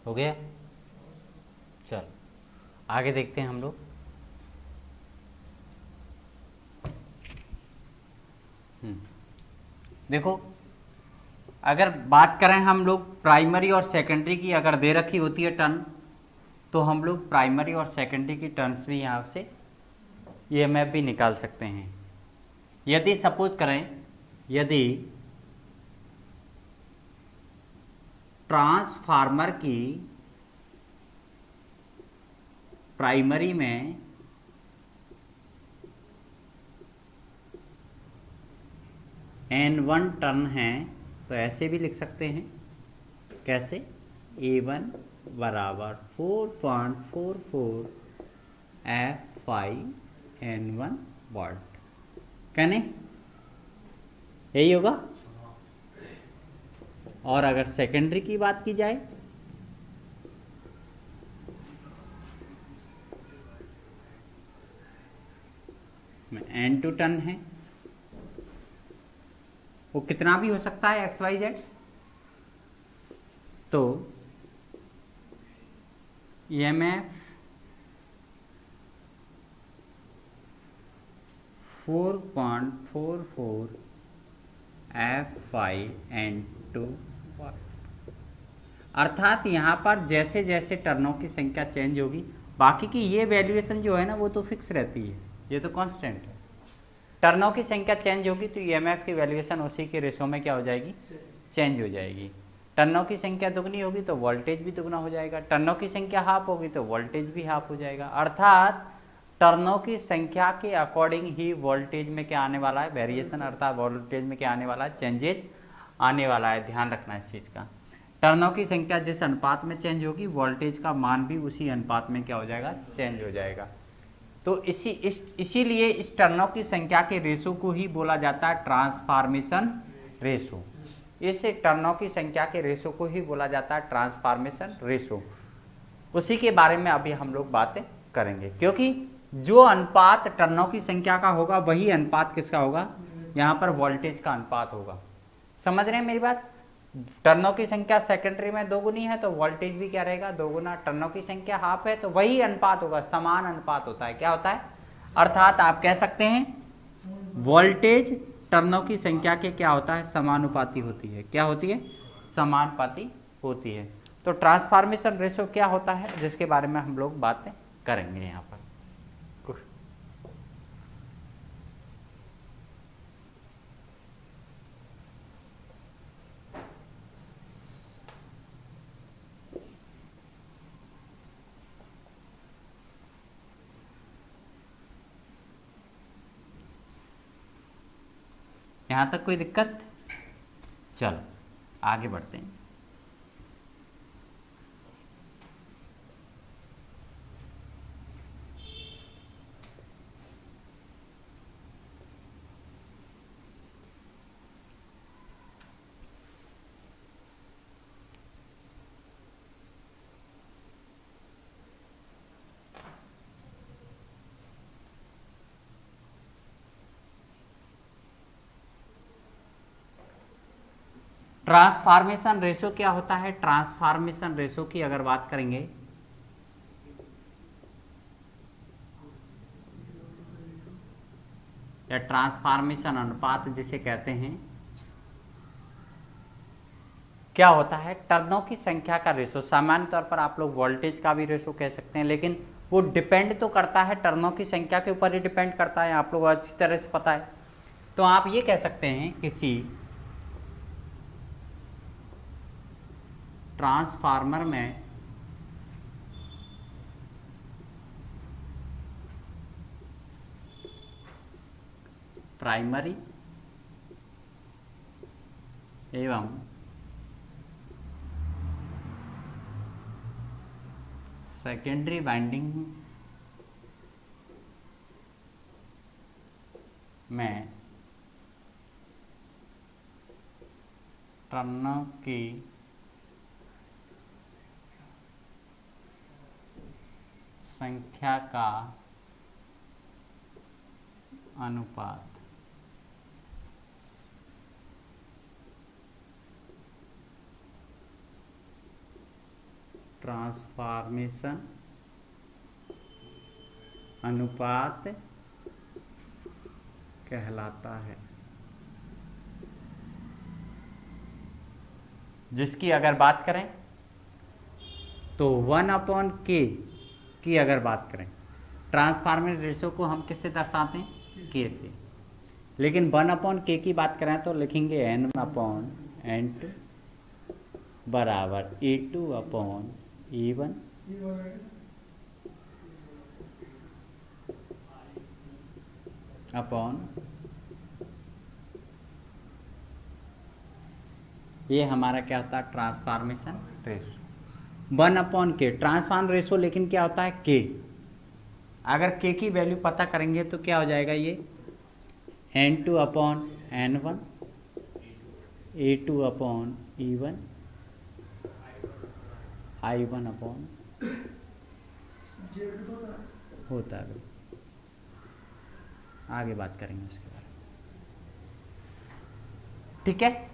हो गया। चल आगे देखते हैं हम लोग। देखो, अगर बात करें हम लोग प्राइमरी और सेकेंडरी की, अगर दे रखी होती है टर्न, तो हम लोग प्राइमरी और सेकेंडरी की टर्न्स भी यहाँ से ईएमएफ भी निकाल सकते हैं। यदि सपोज करें, यदि ट्रांसफार्मर की प्राइमरी में N1 टर्न है, तो ऐसे भी लिख सकते हैं। कैसे? A1 बराबर 4.44 F5N1 वॉल्ट, कहने यही होगा। और अगर सेकेंडरी की बात की जाए, N2 टर्न है, वो कितना भी हो सकता है XYZ, तो EMF 4.44 F5N2 वाट। अर्थात यहाँ पर जैसे जैसे टर्नों की संख्या चेंज होगी, बाकी की ये वैल्यूएशन जो है ना वो तो फिक्स रहती है, ये तो कांस्टेंट है। टर्नों की संख्या चेंज होगी तो ईएमएफ की वैल्यूएशन उसी के रेशो में क्या हो जाएगी? चेंज हो जाएगी। टर्नों की संख्या दुगनी होगी तो वोल्टेज भी दुगना हो जाएगा, टर्नों की संख्या हाफ होगी तो वोल्टेज भी हाफ हो जाएगा। अर्थात टर्नों की संख्या के अकॉर्डिंग ही वोल्टेज में क्या आने वाला है? वेरिएशन, अर्थात वोल्टेज में क्या आने वाला है? चेंजेस आने वाला है। ध्यान रखना इस चीज़ का। टर्नों की संख्या जिस अनुपात में चेंज होगी, वोल्टेज का मान भी उसी अनुपात में क्या हो जाएगा? चेंज हो जाएगा। तो इसीलिए इस टर्नों की संख्या के रेशो को ही बोला जाता है ट्रांसफॉर्मेशन रेशो। इस टर्नों की संख्या के रेशो को ही बोला जाता है ट्रांसफॉर्मेशन रेशो। उसी के बारे में अभी हम लोग बातें करेंगे, क्योंकि जो अनुपात टर्नों की संख्या का होगा वही अनुपात किसका होगा? यहाँ पर वोल्टेज का अनुपात होगा। समझ रहे हैं मेरी बात? टर्नों की संख्या सेकेंडरी में दोगुनी है तो वोल्टेज भी क्या रहेगा? दोगुना। टर्नों की संख्या हाफ है तो वही अनुपात होगा, समान अनुपात होता है। क्या होता है? अर्थात आप कह सकते हैं वोल्टेज टर्नों की संख्या के क्या होता है? समानुपाती होती है। क्या होती है? समानुपाती होती है। तो ट्रांसफॉर्मेशन रेशो क्या होता है, जिसके बारे में हम लोग बातें करेंगे यहाँ पर। यहाँ तक कोई दिक्कत? चलो आगे बढ़ते हैं। ट्रांसफॉर्मेशन रेशो क्या होता है? ट्रांसफॉर्मेशन रेशो की अगर बात करेंगे, या ट्रांसफॉर्मेशन अनुपात जिसे कहते हैं, क्या होता है? टर्नों की संख्या का रेशो। सामान्य तौर पर आप लोग वोल्टेज का भी रेशो कह सकते हैं, लेकिन वो डिपेंड तो करता है टर्नों की संख्या के ऊपर ही डिपेंड करता है, आप लोग अच्छी तरह से पता है। तो आप ये कह सकते हैं किसी ट्रांसफार्मर में प्राइमरी एवं सेकेंडरी वाइंडिंग में टर्नों की संख्या का अनुपात ट्रांसफॉर्मेशन अनुपात कहलाता है। जिसकी अगर बात करें तो 1/k की अगर बात करें, ट्रांसफॉर्मेशन रेशो को हम किससे दर्शाते हैं? k से। लेकिन 1/k की बात करें तो लिखेंगे n/n2 बराबर A2/E1 अपॉन, ये हमारा क्या होता है? Transformation ratio 1/k transform ratio. लेकिन क्या होता है? k। अगर k की वैल्यू पता करेंगे तो क्या हो जाएगा? ये n2/n1 A2/E1 I1/ होता है। आगे बात करेंगे उसके बारे में, ठीक है।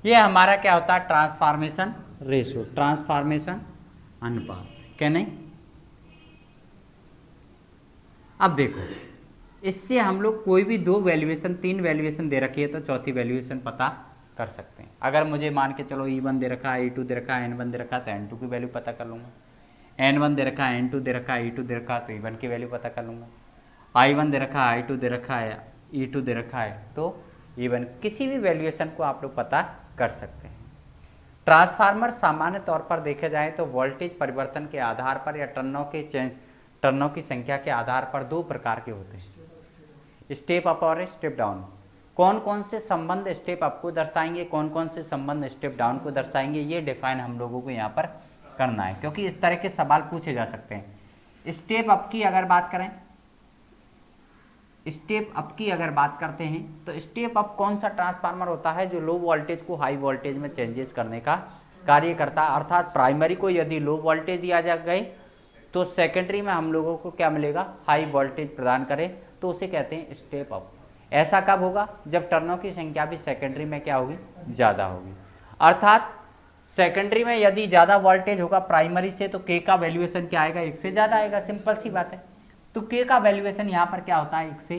ये हमारा क्या होता है? ट्रांसफॉर्मेशन रेशो, ट्रांसफॉर्मेशन अनुपात, क्या नहीं? अब देखो, इससे हम लोग कोई भी 2 वैल्यूएशन 3 वैल्यूएशन दे रखी है तो चौथी वैल्यूएशन पता कर सकते हैं। अगर मुझे मान के चलो E1 दे रखा है, E2 दे रखा है, N1 दे रखा है तो N2 की वैल्यू पता कर लूँगा। N1 दे रखा है, N2 दे रखा है, E2 दे रखा है तो E1 की वैल्यू पता कर लूँगा। I1 दे रखा है, I2 दे रखा है, E2 दे रखा है तो E1, किसी भी वैल्यूएशन को आप लोग पता कर सकते हैं। ट्रांसफार्मर सामान्य तौर पर देखे जाए तो वोल्टेज परिवर्तन के आधार पर या टर्नों की संख्या के आधार पर 2 प्रकार के होते हैं, स्टेप अप और स्टेप डाउन। कौन कौन से संबंध स्टेप अप को दर्शाएंगे, कौन कौन से संबंध स्टेप डाउन को दर्शाएंगे, ये डिफाइन हम लोगों को यहाँ पर करना है, क्योंकि इस तरह के सवाल पूछे जा सकते हैं। स्टेप अप की अगर बात करें, स्टेप अप की अगर बात करते हैं तो स्टेप अप कौन सा ट्रांसफार्मर होता है जो लो वोल्टेज को हाई वोल्टेज में चेंजेस करने का कार्य करता है। अर्थात प्राइमरी को यदि लो वोल्टेज दिया जा गए तो सेकेंडरी में हम लोगों को क्या मिलेगा? हाई वोल्टेज प्रदान करे, तो उसे कहते हैं स्टेप अप। ऐसा कब होगा? जब टर्नों की संख्या भी सेकेंडरी में क्या होगी? ज़्यादा होगी। अर्थात सेकेंडरी में यदि ज़्यादा वोल्टेज होगा प्राइमरी से तो के का वैल्यूएशन क्या आएगा? 1 से ज़्यादा आएगा, सिंपल सी बात है। तो के का वैल्यूएशन यहाँ पर क्या होता है? 1 से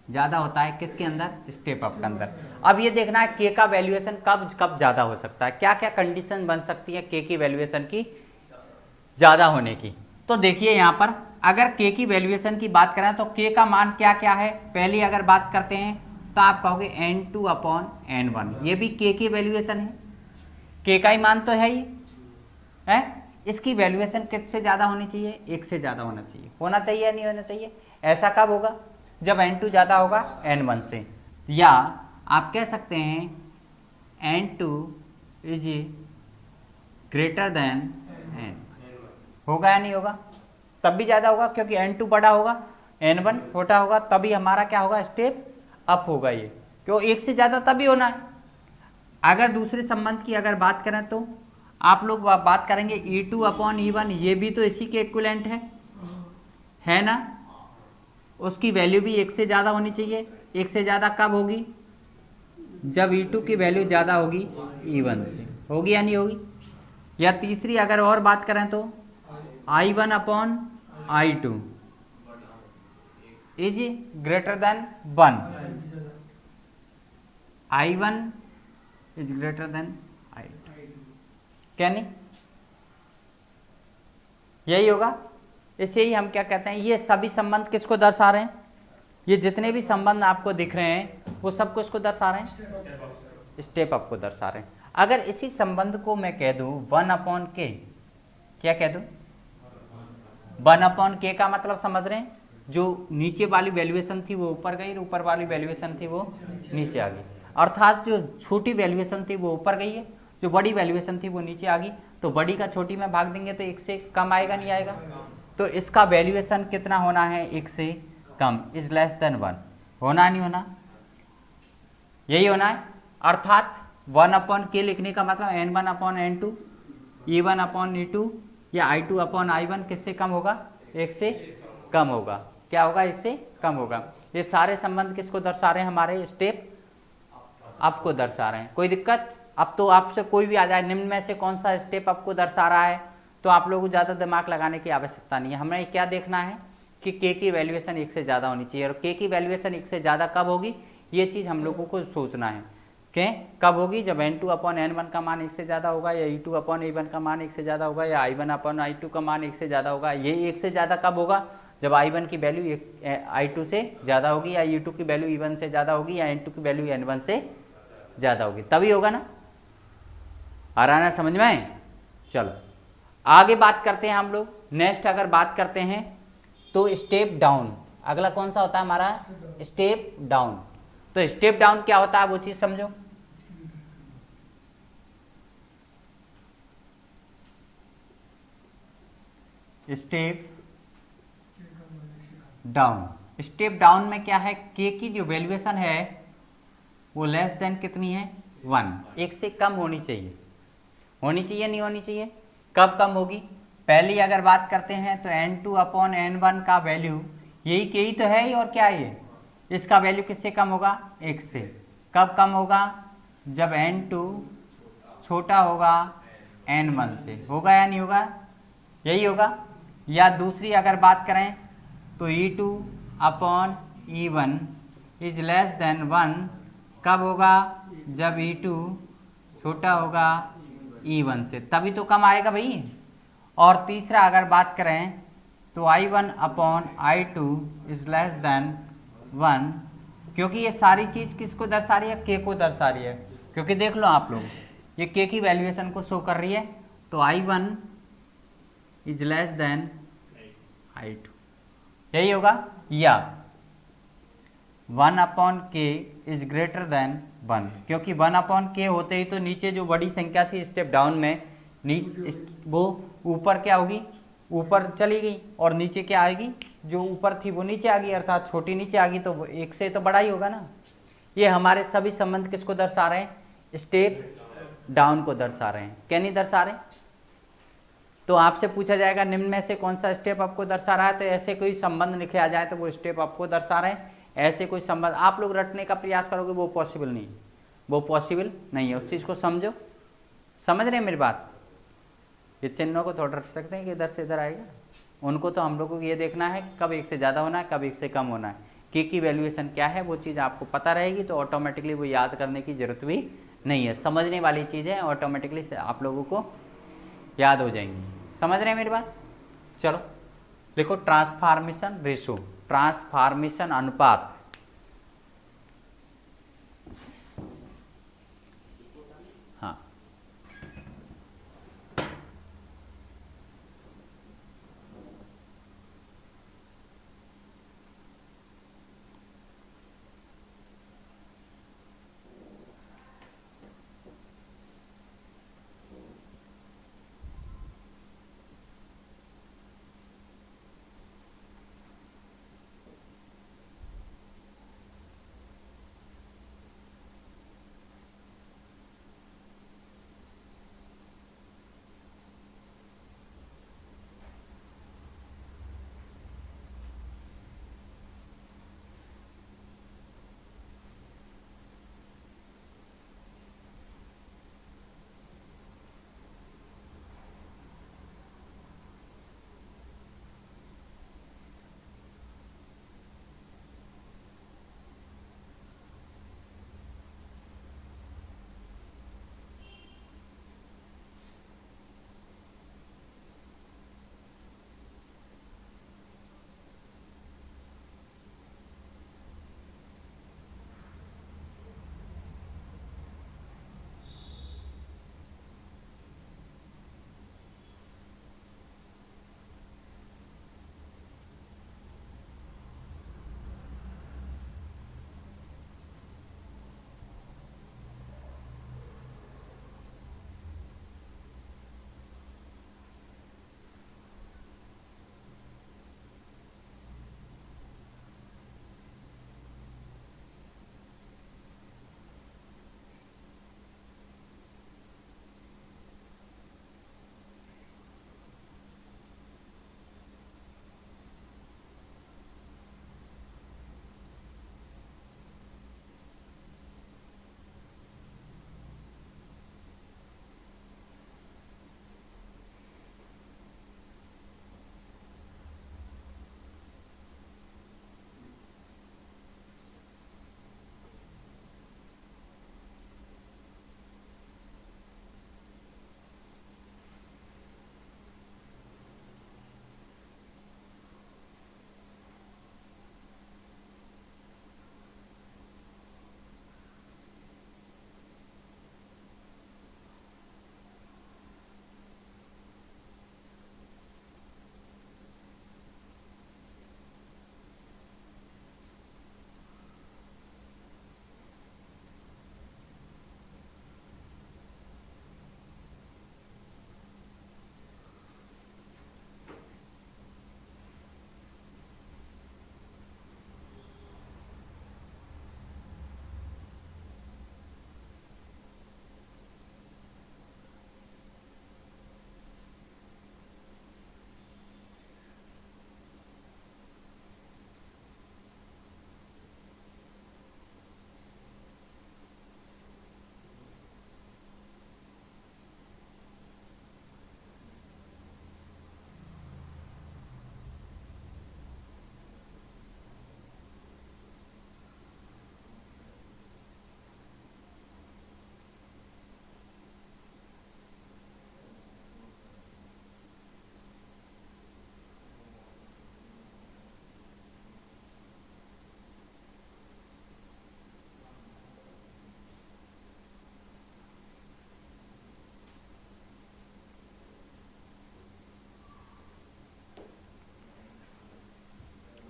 ज़्यादा होता है। किसके अंदर? स्टेप अप के अंदर। अब ये देखना है के का वैल्यूएशन कब कब ज़्यादा हो सकता है, क्या क्या कंडीशन बन सकती है के की वैल्यूएशन की ज़्यादा होने की। तो देखिए यहाँ पर अगर के की वैल्यूएशन की बात करें तो के का मान क्या क्या है? पहले अगर बात करते हैं तो आप कहोगे N2/N1, ये भी के की वैल्यूएशन है, के का ही मान तो है ही है। इसकी वैल्यूएशन किससे ज़्यादा होनी चाहिए? 1 से ज़्यादा होना चाहिए। होना चाहिए या नहीं होना चाहिए? ऐसा कब होगा? जब N2 ज़्यादा होगा N1 से, या आप कह सकते हैं N2 is greater than N। होगा या नहीं होगा? तब भी ज़्यादा होगा क्योंकि N2 बड़ा होगा, N1 छोटा होगा, तभी हमारा क्या होगा? स्टेप अप होगा। ये क्यों 1 से ज़्यादा तभी होना है। अगर दूसरे संबंध की अगर बात करें तो आप लोग बात करेंगे E2/E1, ये भी तो इसी के इक्विवेलेंट है ना? उसकी वैल्यू भी 1 से ज़्यादा होनी चाहिए। 1 से ज़्यादा कब होगी? जब E2 की वैल्यू ज़्यादा होगी E1 से। होगी या नहीं होगी? या तीसरी अगर और बात करें तो I1/I2 is greater than 1। I1 is greater than I2, क्या नहीं? यही होगा। इसे ही हम क्या कहते हैं? ये सभी संबंध किसको दर्शा रहे हैं? ये जितने भी संबंध आपको दिख रहे हैं वो सब किसको दर्शा रहे हैं? स्टेप अप को दर्शा रहे हैं। अगर इसी संबंध को मैं कह दूं 1/k, क्या कह दूं? 1/k का मतलब समझ रहे हैं? जो नीचे वाली वैल्यूएशन थी वो ऊपर गई, ऊपर वाली वैल्यूएशन थी वो नीचे आ गई। अर्थात जो छोटी वैल्यूएशन थी वो ऊपर गई है, जो बड़ी वैल्यूएशन थी वो नीचे आ गई। तो बड़ी का छोटी में भाग देंगे तो 1 से कम आएगा, नहीं आएगा? तो इसका वैल्यूएशन कितना होना है? 1 से कम, इज लेस देन 1। होना नहीं होना? यही होना है। अर्थात 1/k लिखने का मतलब N1/N2, E1/E2 या I2/I1 किससे कम होगा? 1 से कम होगा। क्या होगा? 1 से कम होगा। ये सारे संबंध किसको दर्शा रहे हैं? हमारे स्टेप अप को दर्शा रहे हैं। कोई दिक्कत? अब तो आपसे कोई भी आ जाए, निम्न में से कौन सा स्टेप आपको दर्शा रहा है, तो आप लोगों को ज़्यादा दिमाग लगाने की आवश्यकता नहीं है। हमें क्या देखना है कि के की वैल्यूएशन 1 से ज़्यादा होनी चाहिए, और के की वैल्यूएशन 1 से ज़्यादा कब होगी, ये चीज़ हम लोगों को सोचना है कि कब होगी, जब n2/n1 का मान 1 से ज़्यादा होगा, या e2/e1 का मान 1 से ज़्यादा होगा, या i1/i2 का मान 1 से ज़्यादा होगा। ये 1 से ज़्यादा कब होगा, जब i1 की वैल्यू i2 से ज़्यादा होगी, या e2 की वैल्यू e1 से ज़्यादा होगी, या n2 की वैल्यू n1 से ज़्यादा होगी, तभी होगा ना। आ रहा ना समझ में? चलो आगे बात करते हैं हम लोग। नेक्स्ट अगर बात करते हैं तो स्टेप डाउन, अगला कौन सा होता है हमारा, स्टेप डाउन। तो स्टेप डाउन क्या होता है वो चीज समझो। स्टेप डाउन, स्टेप डाउन में क्या है, के की जो वैल्यूएशन है वो लेस देन कितनी है, 1, 1 से कम होनी चाहिए, होनी चाहिए नहीं होनी चाहिए। कब कम होगी, पहली अगर बात करते हैं तो n2/n1 का वैल्यू यही के ही तो है ही, और क्या है ये, इसका वैल्यू किससे कम होगा, 1 से। कब कम होगा, जब n2 छोटा होगा n1 से, होगा या नहीं होगा, यही होगा। या दूसरी अगर बात करें तो e2/e1 इज लेस देन 1, कब होगा, जब e2 छोटा होगा e1 से, तभी तो कम आएगा भाई। और तीसरा अगर बात करें तो i1/i2 इज लेस देन 1, क्योंकि ये सारी चीज़ किसको दर्शा रही है, के को दर्शा रही है, क्योंकि देख लो आप लोग ये के की वैल्यूएशन को शो कर रही है। तो i1 is less than i2, यही होगा, या 1/k इज ग्रेटर देन 1, क्योंकि 1/k होते ही तो नीचे जो बड़ी संख्या थी स्टेप डाउन में, वो ऊपर क्या होगी, ऊपर चली गई, और नीचे क्या आएगी, जो ऊपर थी वो नीचे आ गई, अर्थात छोटी नीचे आ गई, तो वो 1 से तो बड़ा ही होगा ना। ये हमारे सभी संबंध किसको दर्शा रहे हैं, स्टेप डाउन को दर्शा रहे हैं, क्या नहीं दर्शा रहे। तो आपसे पूछा जाएगा निम्न में से कौन सा स्टेप आपको दर्शा रहा है, तो ऐसे कोई संबंध लिखे आ जाए तो वो स्टेप आपको दर्शा रहे हैं। ऐसे कोई संबंध आप लोग रटने का प्रयास करोगे वो पॉसिबल नहीं, वो पॉसिबल नहीं है, उस चीज़ को समझो। समझ रहे हैं मेरी बात, ये चिन्हों को थोड़ा रट सकते हैं कि इधर से इधर आएगा, उनको तो हम लोगों को ये देखना है कि कब 1 से ज़्यादा होना है, कब 1 से कम होना है। के की वैल्यूएशन क्या है वो चीज़ आपको पता रहेगी, तो ऑटोमेटिकली वो याद करने की जरूरत भी नहीं है, समझने वाली चीज़ें ऑटोमेटिकली आप लोगों को याद हो जाएंगी। समझ रहे हैं मेरी बात। चलो देखो, ट्रांसफॉर्मेशन रेशो, ट्रांसफॉर्मेशन अनुपात, हाँ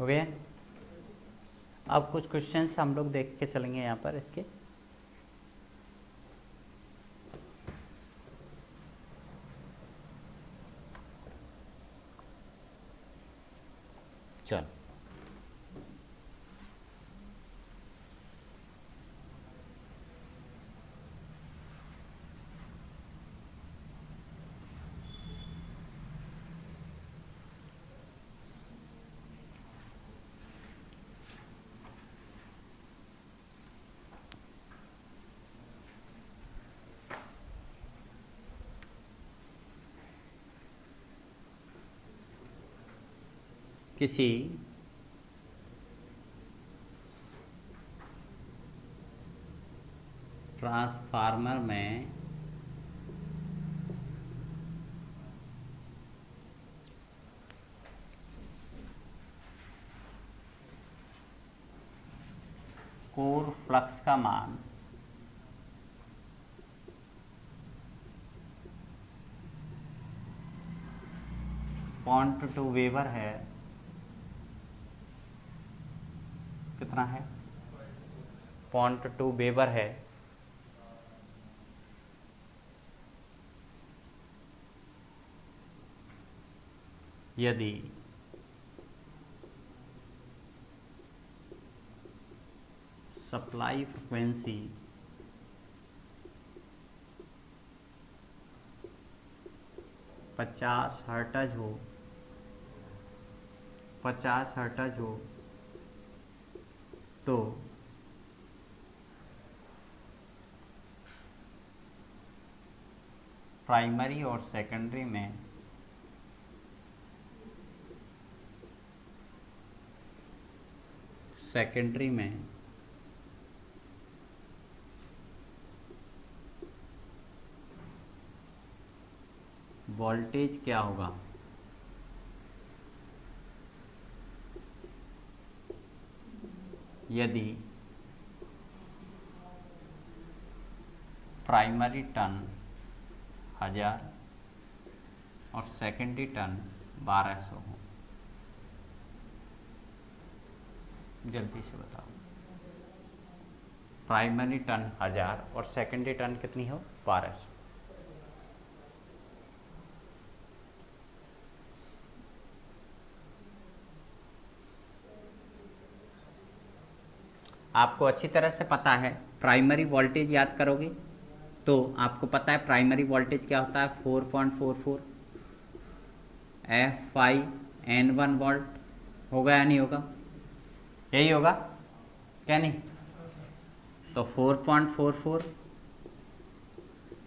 हो गया। अब कुछ क्वेश्चंस हम लोग देख के चलेंगे यहाँ पर इसके। चल किसी ट्रांसफार्मर में कोर फ्लक्स का मान 0.2 वेबर है। कितना है? 0.2 वेबर है। यदि सप्लाई फ्रिक्वेंसी 50 हर्ट्ज हो, 50 हर्ट्ज हो तो प्राइमरी और सेकेंडरी में वोल्टेज क्या होगा? यदि प्राइमरी टर्न 1000 और सेकेंडरी टर्न 1200 हो। जल्दी से बताओ। प्राइमरी टर्न 1000 और सेकेंडरी टर्न कितनी हो? 1200। आपको अच्छी तरह से पता है, प्राइमरी वोल्टेज याद करोगे तो आपको पता है प्राइमरी वोल्टेज क्या होता है? 4.44 F(phi)N1 वोल्ट होगा या नहीं होगा? यही होगा क्या नहीं? तो 4.44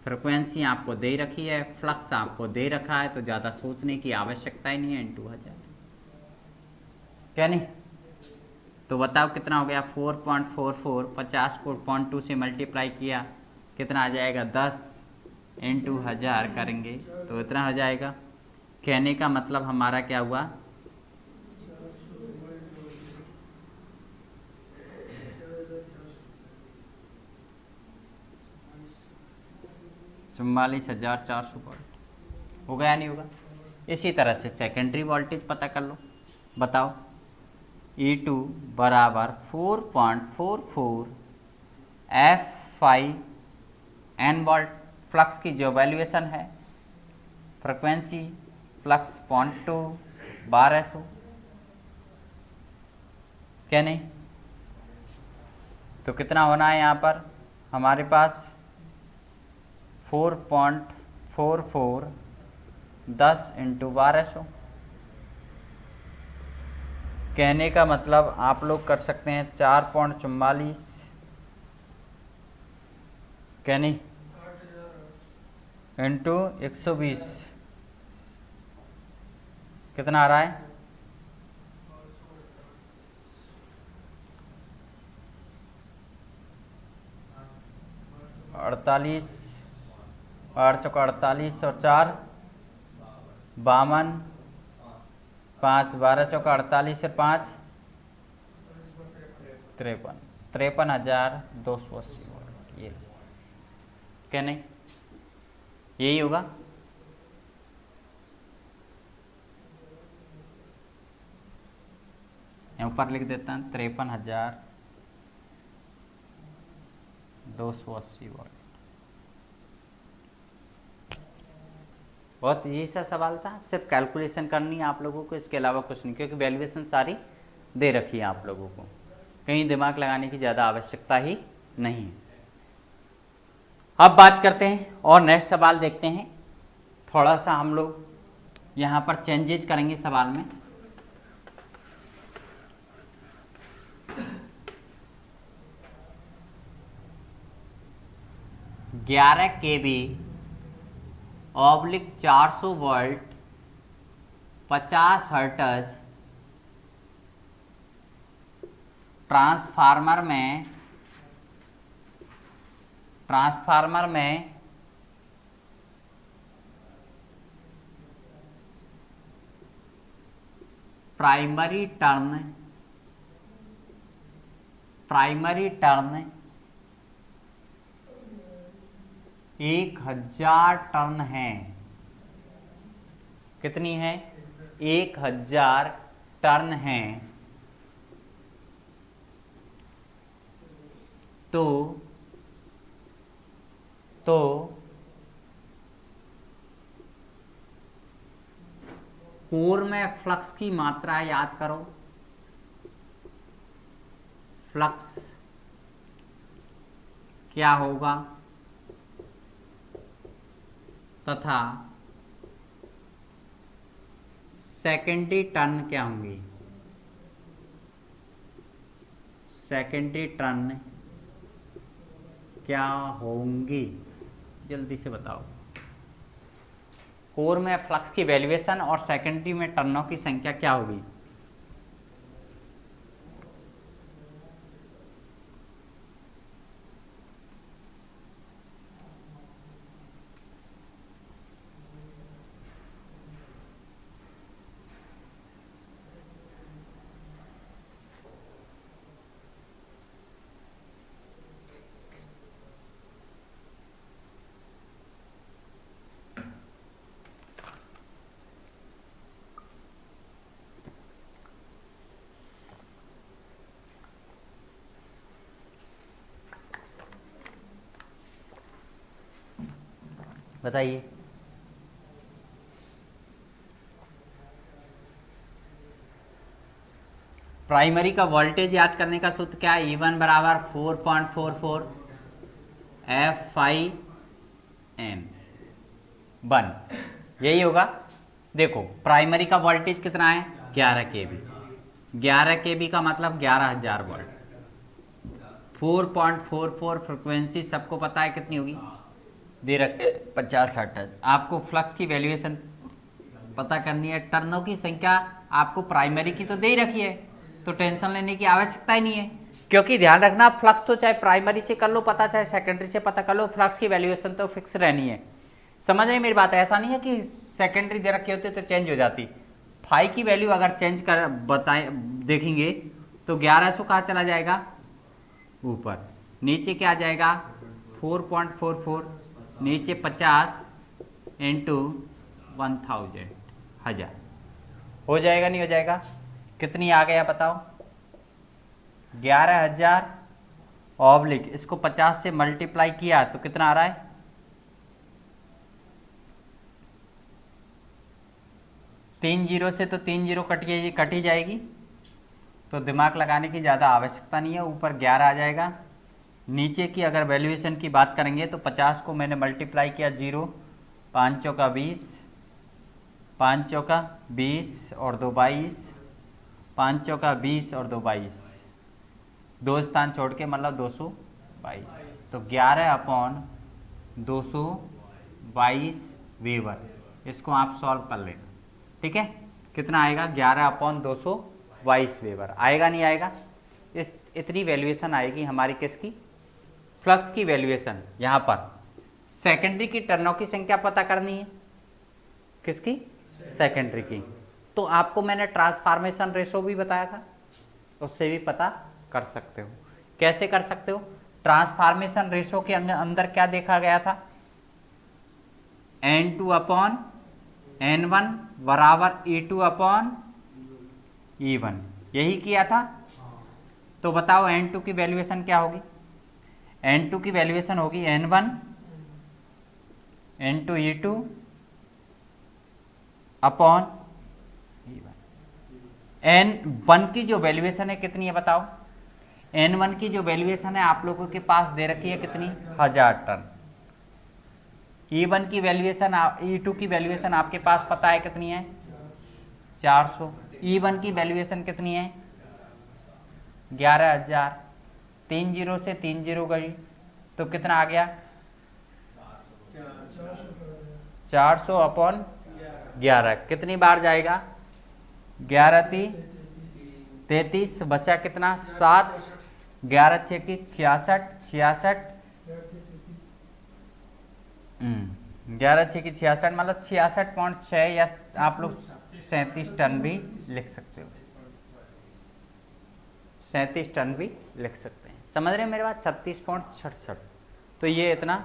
फ्रिक्वेंसी आपको दे रखी है, फ्लक्स आपको दे रखा है, तो ज़्यादा सोचने की आवश्यकता ही नहीं है। × 1000 क्या नहीं? तो बताओ कितना हो गया? 4.44 50 को 0.2 से मल्टीप्लाई किया, कितना आ जाएगा? 10 × 1000 करेंगे तो इतना हो जाएगा। कहने का मतलब हमारा क्या हुआ? 44,400 वोल्ट होगा या नहीं होगा? इसी तरह से सेकेंडरी वोल्टेज पता कर लो। बताओ। E2 बराबर 4.44 F(phi)N वोल्ट फ्लक्स की जो वैल्यूएशन है, फ्रिक्वेंसी फ्लक्स 0.2 1200 क्या नहीं? तो कितना होना है यहाँ पर हमारे पास? 4.44 10 × 1200। कहने का मतलब आप लोग कर सकते हैं 4.44 क्या नहीं इंटू 120 कितना आ रहा है? 48 8 चौका 48 और 4 52 5 12 चौका 48 और 5 53 53,280 वोल्ट। ये क्या नहीं? यही होगा। ऊपर लिख देता हूँ 53,280 वोल्ट। बहुत यही सा सवाल था, सिर्फ कैलकुलेशन करनी है आप लोगों को, इसके अलावा कुछ नहीं, क्योंकि वैल्यूएशन सारी दे रखी है आप लोगों को, कहीं दिमाग लगाने की ज़्यादा आवश्यकता ही नहीं है। अब बात करते हैं और नेक्स्ट सवाल देखते हैं। थोड़ा सा हम लोग यहाँ पर चेंजेज करेंगे सवाल में। ग्यारह केवी ऑब्लिक 400 वोल्ट 50 हर्ट्ज ट्रांसफार्मर में प्राइमरी टर्न 1000 टर्न है। कितनी है? 1000 टर्न है। तो कोर में फ्लक्स की मात्रा याद करो। फ्लक्स क्या होगा तथा सेकेंडरी टर्न क्या होंगी? सेकेंडरी टर्न क्या होंगी? जल्दी से बताओ। कोर में फ्लक्स की वैल्यूएशन और सेकेंडरी में टर्नों की संख्या क्या होगी? बताइए। प्राइमरी का वोल्टेज याद करने का सूत्र क्या है? E1 बराबर 4.44 F(phi(n)(1) यही होगा। देखो प्राइमरी का वोल्टेज कितना है? 11 kV। 11 kV का मतलब 11,000 वोल्ट। 4.44 फ्रिक्वेंसी सबको पता है कितनी होगी? दे रखे 50 हर्ट्ज। आपको फ्लक्स की वैल्यूएशन पता करनी है। टर्नों की संख्या आपको प्राइमरी की तो दे ही रखी है, तो टेंशन लेने की आवश्यकता ही नहीं है, क्योंकि ध्यान रखना फ्लक्स तो चाहे प्राइमरी से कर लो पता, चाहे सेकेंडरी से पता कर लो, फ्लक्स की वैल्यूएशन तो फिक्स रहनी है। समझ रहे मेरी बात? ऐसा नहीं है कि सेकेंडरी दे रखी होती तो चेंज हो जाती। फाई की वैल्यू अगर चेंज कर बताए देखेंगे तो 1100 कहाँ चला जाएगा? ऊपर। नीचे क्या आ जाएगा? 4.44, नीचे 50 इंटू 1000 हो जाएगा नहीं हो जाएगा? कितनी आ गया बताओ? 11,000 ऑब्लिक इसको 50 से मल्टीप्लाई किया तो कितना आ रहा है? 3 जीरो से तो 3 जीरो कट ही जाएगी, तो दिमाग लगाने की ज़्यादा आवश्यकता नहीं है। ऊपर 11 आ जाएगा। नीचे की अगर वैल्यूएशन की बात करेंगे तो 50 को मैंने मल्टीप्लाई किया 0, 5 चौका 20, 5 चौका 20 और 2 22, 5 चौका 20 और 2 22, 2 स्थान छोड़ के मतलब 222, तो 11/222 वेबर। इसको आप सॉल्व कर लेना, ठीक है? कितना आएगा? 11/222 वेबर। आएगा नहीं आएगा? इतनी वैल्यूएशन आएगी हमारी किसकी? फ्लक्स की वैल्यूएशन। यहाँ पर सेकेंडरी की टर्नों की संख्या पता करनी है। किसकी? सेकेंडरी की। तो आपको मैंने ट्रांसफॉर्मेशन रेशो भी बताया था, उससे भी पता कर सकते हो। कैसे कर सकते हो? ट्रांसफॉर्मेशन रेशो के अंदर क्या देखा गया था? N2/N1 बराबर E2/E1। यही किया था। तो बताओ N2 की वैल्यूएशन क्या होगी? N2 की वैल्यूएशन होगी N1 N2 E2 upon N1 की जो वैल्यूएशन है कितनी है बताओ? N1 की जो वैल्यूएशन है आप लोगों के पास दे रखी है कितनी? 1000 टन। E1 की वैल्यूएशन E2 की वैल्यूएशन आपके पास पता है कितनी है? 400। E1 की वैल्यूएशन कितनी है? 11,000। 3 जीरो से 3 जीरो गई तो कितना आ गया? 400 अपॉन 11। कितनी बार जाएगा? 11 33, बचा कितना? 7। 11 6 की 66, 66 11 6 की 66 मतलब 66.6 या आप लोग 37 टन भी लिख सकते हो। 37 टन भी लिख सकते हैं। समझ रहे हैं मेरे बात? 36.67। तो ये इतना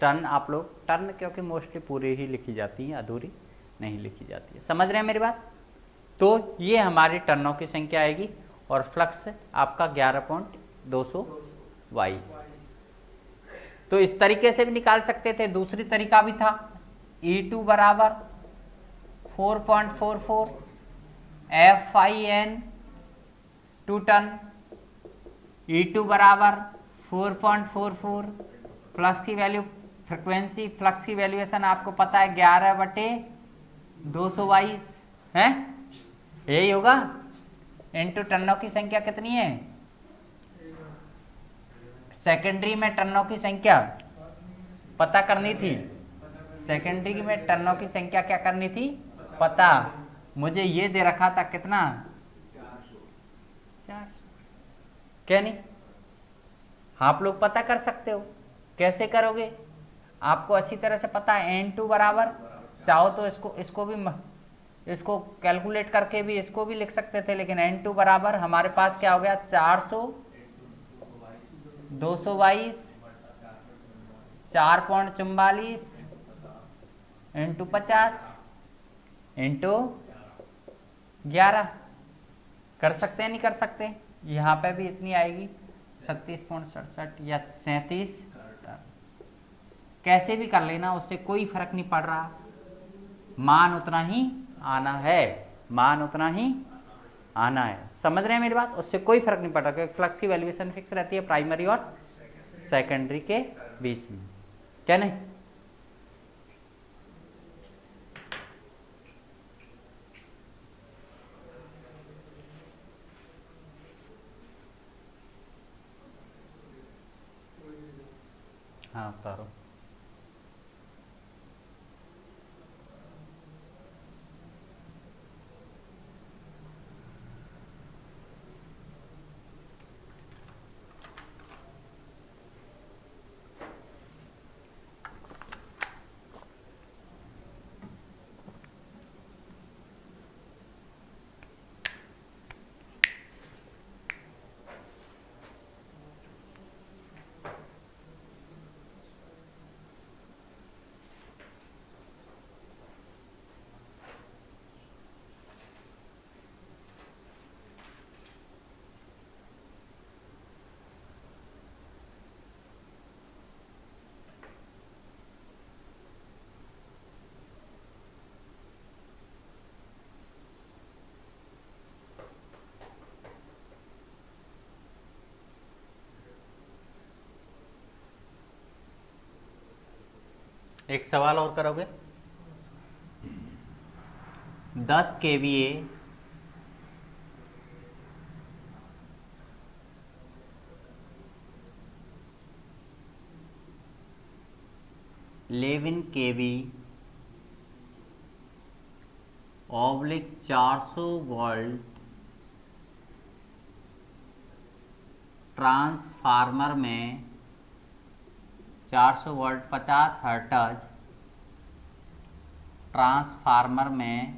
टन आप लोग, टन क्योंकि मोस्टली पूरी ही लिखी जाती है, अधूरी नहीं लिखी जाती है। समझ रहे हैं मेरी बात? तो ये हमारी टनों की संख्या आएगी और फ्लक्स आपका 11.222। तो इस तरीके से भी निकाल सकते थे। दूसरी तरीका भी था, E2 बराबर 4.44 FIN 2 टन। E2 बराबर 4.44 फ्लक्स की वैल्यू, फ्रिक्वेंसी फ्लक्स की वैल्यूएशन आपको पता है 11/222 है, यही होगा। इनटू टनों की संख्या कितनी है? सेकेंडरी में टनों की संख्या पता करनी थी। सेकेंडरी में टनों की संख्या क्या करनी थी? पता। मुझे ये दे रखा था कितना? 400। क्या नहीं? आप लोग पता कर सकते हो। कैसे करोगे? आपको अच्छी तरह से पता है N2 बराबर, चाहो तो इसको कैलकुलेट करके भी इसको भी लिख सकते थे, लेकिन N2 बराबर हमारे पास क्या हो गया? 400 222 4.44 इंटू 50 इंटू 11। कर सकते हैं नहीं कर सकते? यहाँ पे भी इतनी आएगी 36.67 या 37। कैसे भी कर लेना, उससे कोई फर्क नहीं पड़ रहा। मान उतना ही आना है, मान उतना ही आना है। समझ रहे हैं मेरी बात? उससे कोई फर्क नहीं पड़ रहा क्योंकि फ्लक्स की वैल्यूएशन फिक्स रहती है प्राइमरी और सेकेंडरी के बीच में। क्या नहीं? हाँ उतारो। एक सवाल और करोगे? 10 kVA लेविन केवी ऑब्लिक 400 वोल्ट ट्रांसफार्मर में 400 वोल्ट 50 हर्ट्ज ट्रांसफार्मर में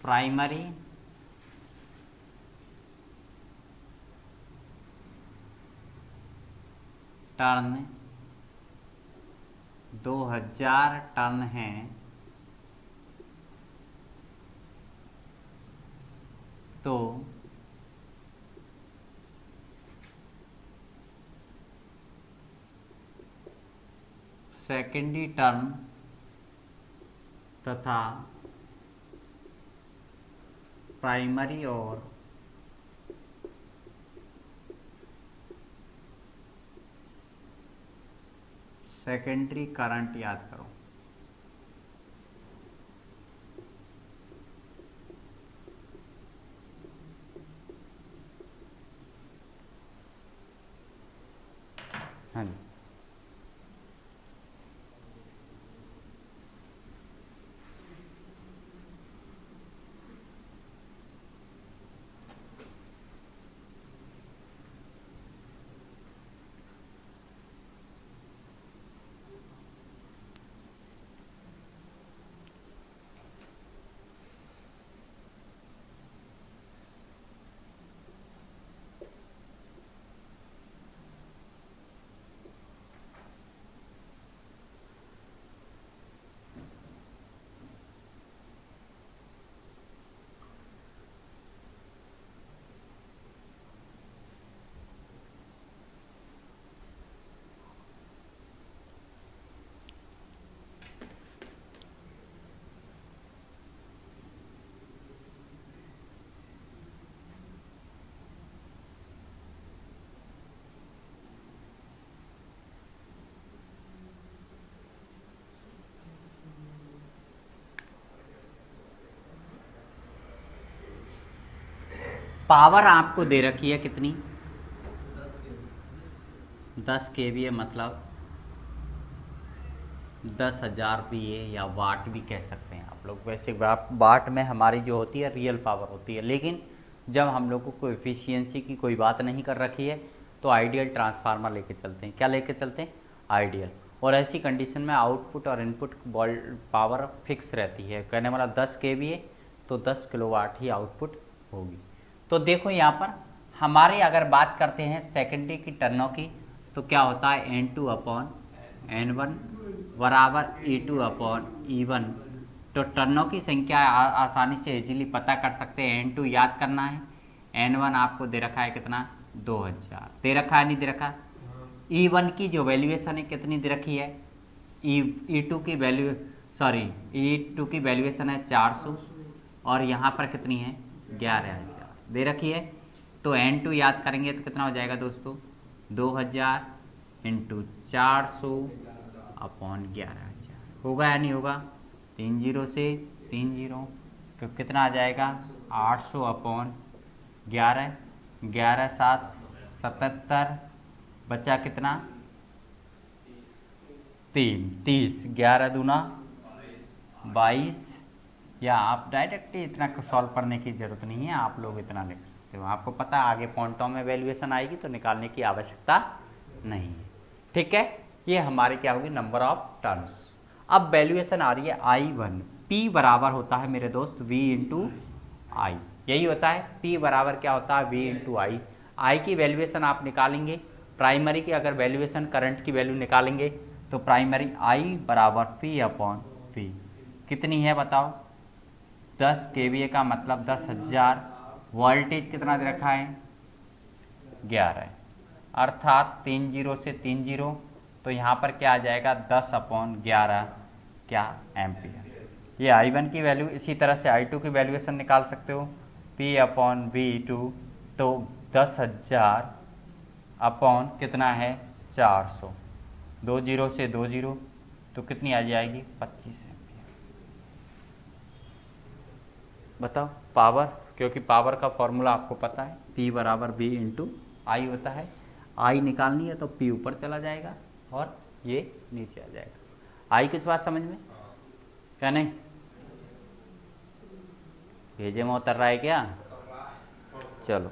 प्राइमरी टर्न 2000 टन है तो सेकेंडरी टर्म तथा प्राइमरी और सेकेंडरी करंट याद करो। हाँ जी, पावर आपको दे रखी है कितनी, 10 kVA, मतलब 10,000 VA या वाट भी कह सकते हैं आप लोग। वैसे वाट में हमारी जो होती है रियल पावर होती है, लेकिन जब हम लोग को कोई एफिशिएंसी की कोई बात नहीं कर रखी है तो आइडियल ट्रांसफार्मर लेके चलते हैं। क्या लेके चलते हैं? आइडियल। और ऐसी कंडीशन में आउटपुट और इनपुट पावर फिक्स रहती है। कहने वाला 10 kVA तो 10 किलोवाट ही आउटपुट होगी। तो देखो यहाँ पर हमारे अगर बात करते हैं सेकेंडरी की टर्नों की, तो क्या होता है N2/N1 बराबर E2/E1। तो टर्नों की संख्या आसानी से इजीली पता कर सकते हैं। N2 याद करना है, N1 आपको दे रखा है कितना, 2000 दे रखा है, नहीं दे रखा। E1 की जो वैल्यूएशन है कितनी दे रखी है, E2 की वैल्यूएशन है 400 और यहाँ पर कितनी है 11,000 दे रखी है। तो N2 याद करेंगे तो कितना हो जाएगा दोस्तों, 2000 × 400/11,000 होगा या नहीं होगा। 3 0 से 3 0 तो कितना आ जाएगा, 800/11, 11 7 77, बचा कितना 3 30, 11 दूना 22। या आप डायरेक्टली इतना सॉल्व करने की ज़रूरत नहीं है, आप लोग इतना लिख सकते हो। आपको पता आगे पॉइंटों में वैल्यूएशन आएगी तो निकालने की आवश्यकता नहीं है। ठीक है, ये हमारे क्या होगी, नंबर ऑफ टर्न्स। अब वैल्यूएशन आ रही है I1। P बराबर होता है मेरे दोस्त V × I, यही होता है। P बराबर क्या होता है, V × I। I की वैल्यूएशन आप निकालेंगे, प्राइमरी की अगर वैल्यूएशन करंट की वैल्यू निकालेंगे तो प्राइमरी I बराबर P/V कितनी है बताओ, 10 kVA का मतलब 10,000। वोल्टेज कितना दे रखा है, 11, अर्थात 3 0 से 3 0 तो यहाँ पर क्या आ जाएगा, 10/11 क्या एम्पियर। ये I1 की वैल्यू। इसी तरह से I2 की वैल्यूएशन निकाल सकते हो, P/V2 तो 10,000 अपॉन कितना है 400, 2 0 से 2 0 तो कितनी आ जाएगी 25 एम्पियर। बताओ पावर, क्योंकि पावर का फॉर्मूला आपको पता है, P बराबर V × I होता है। I निकालनी है तो P ऊपर चला जाएगा और ये नीचे आ जाएगा। I कुछ बात समझ में क्या नहीं, भेजे में उतर रहा है क्या, चलो।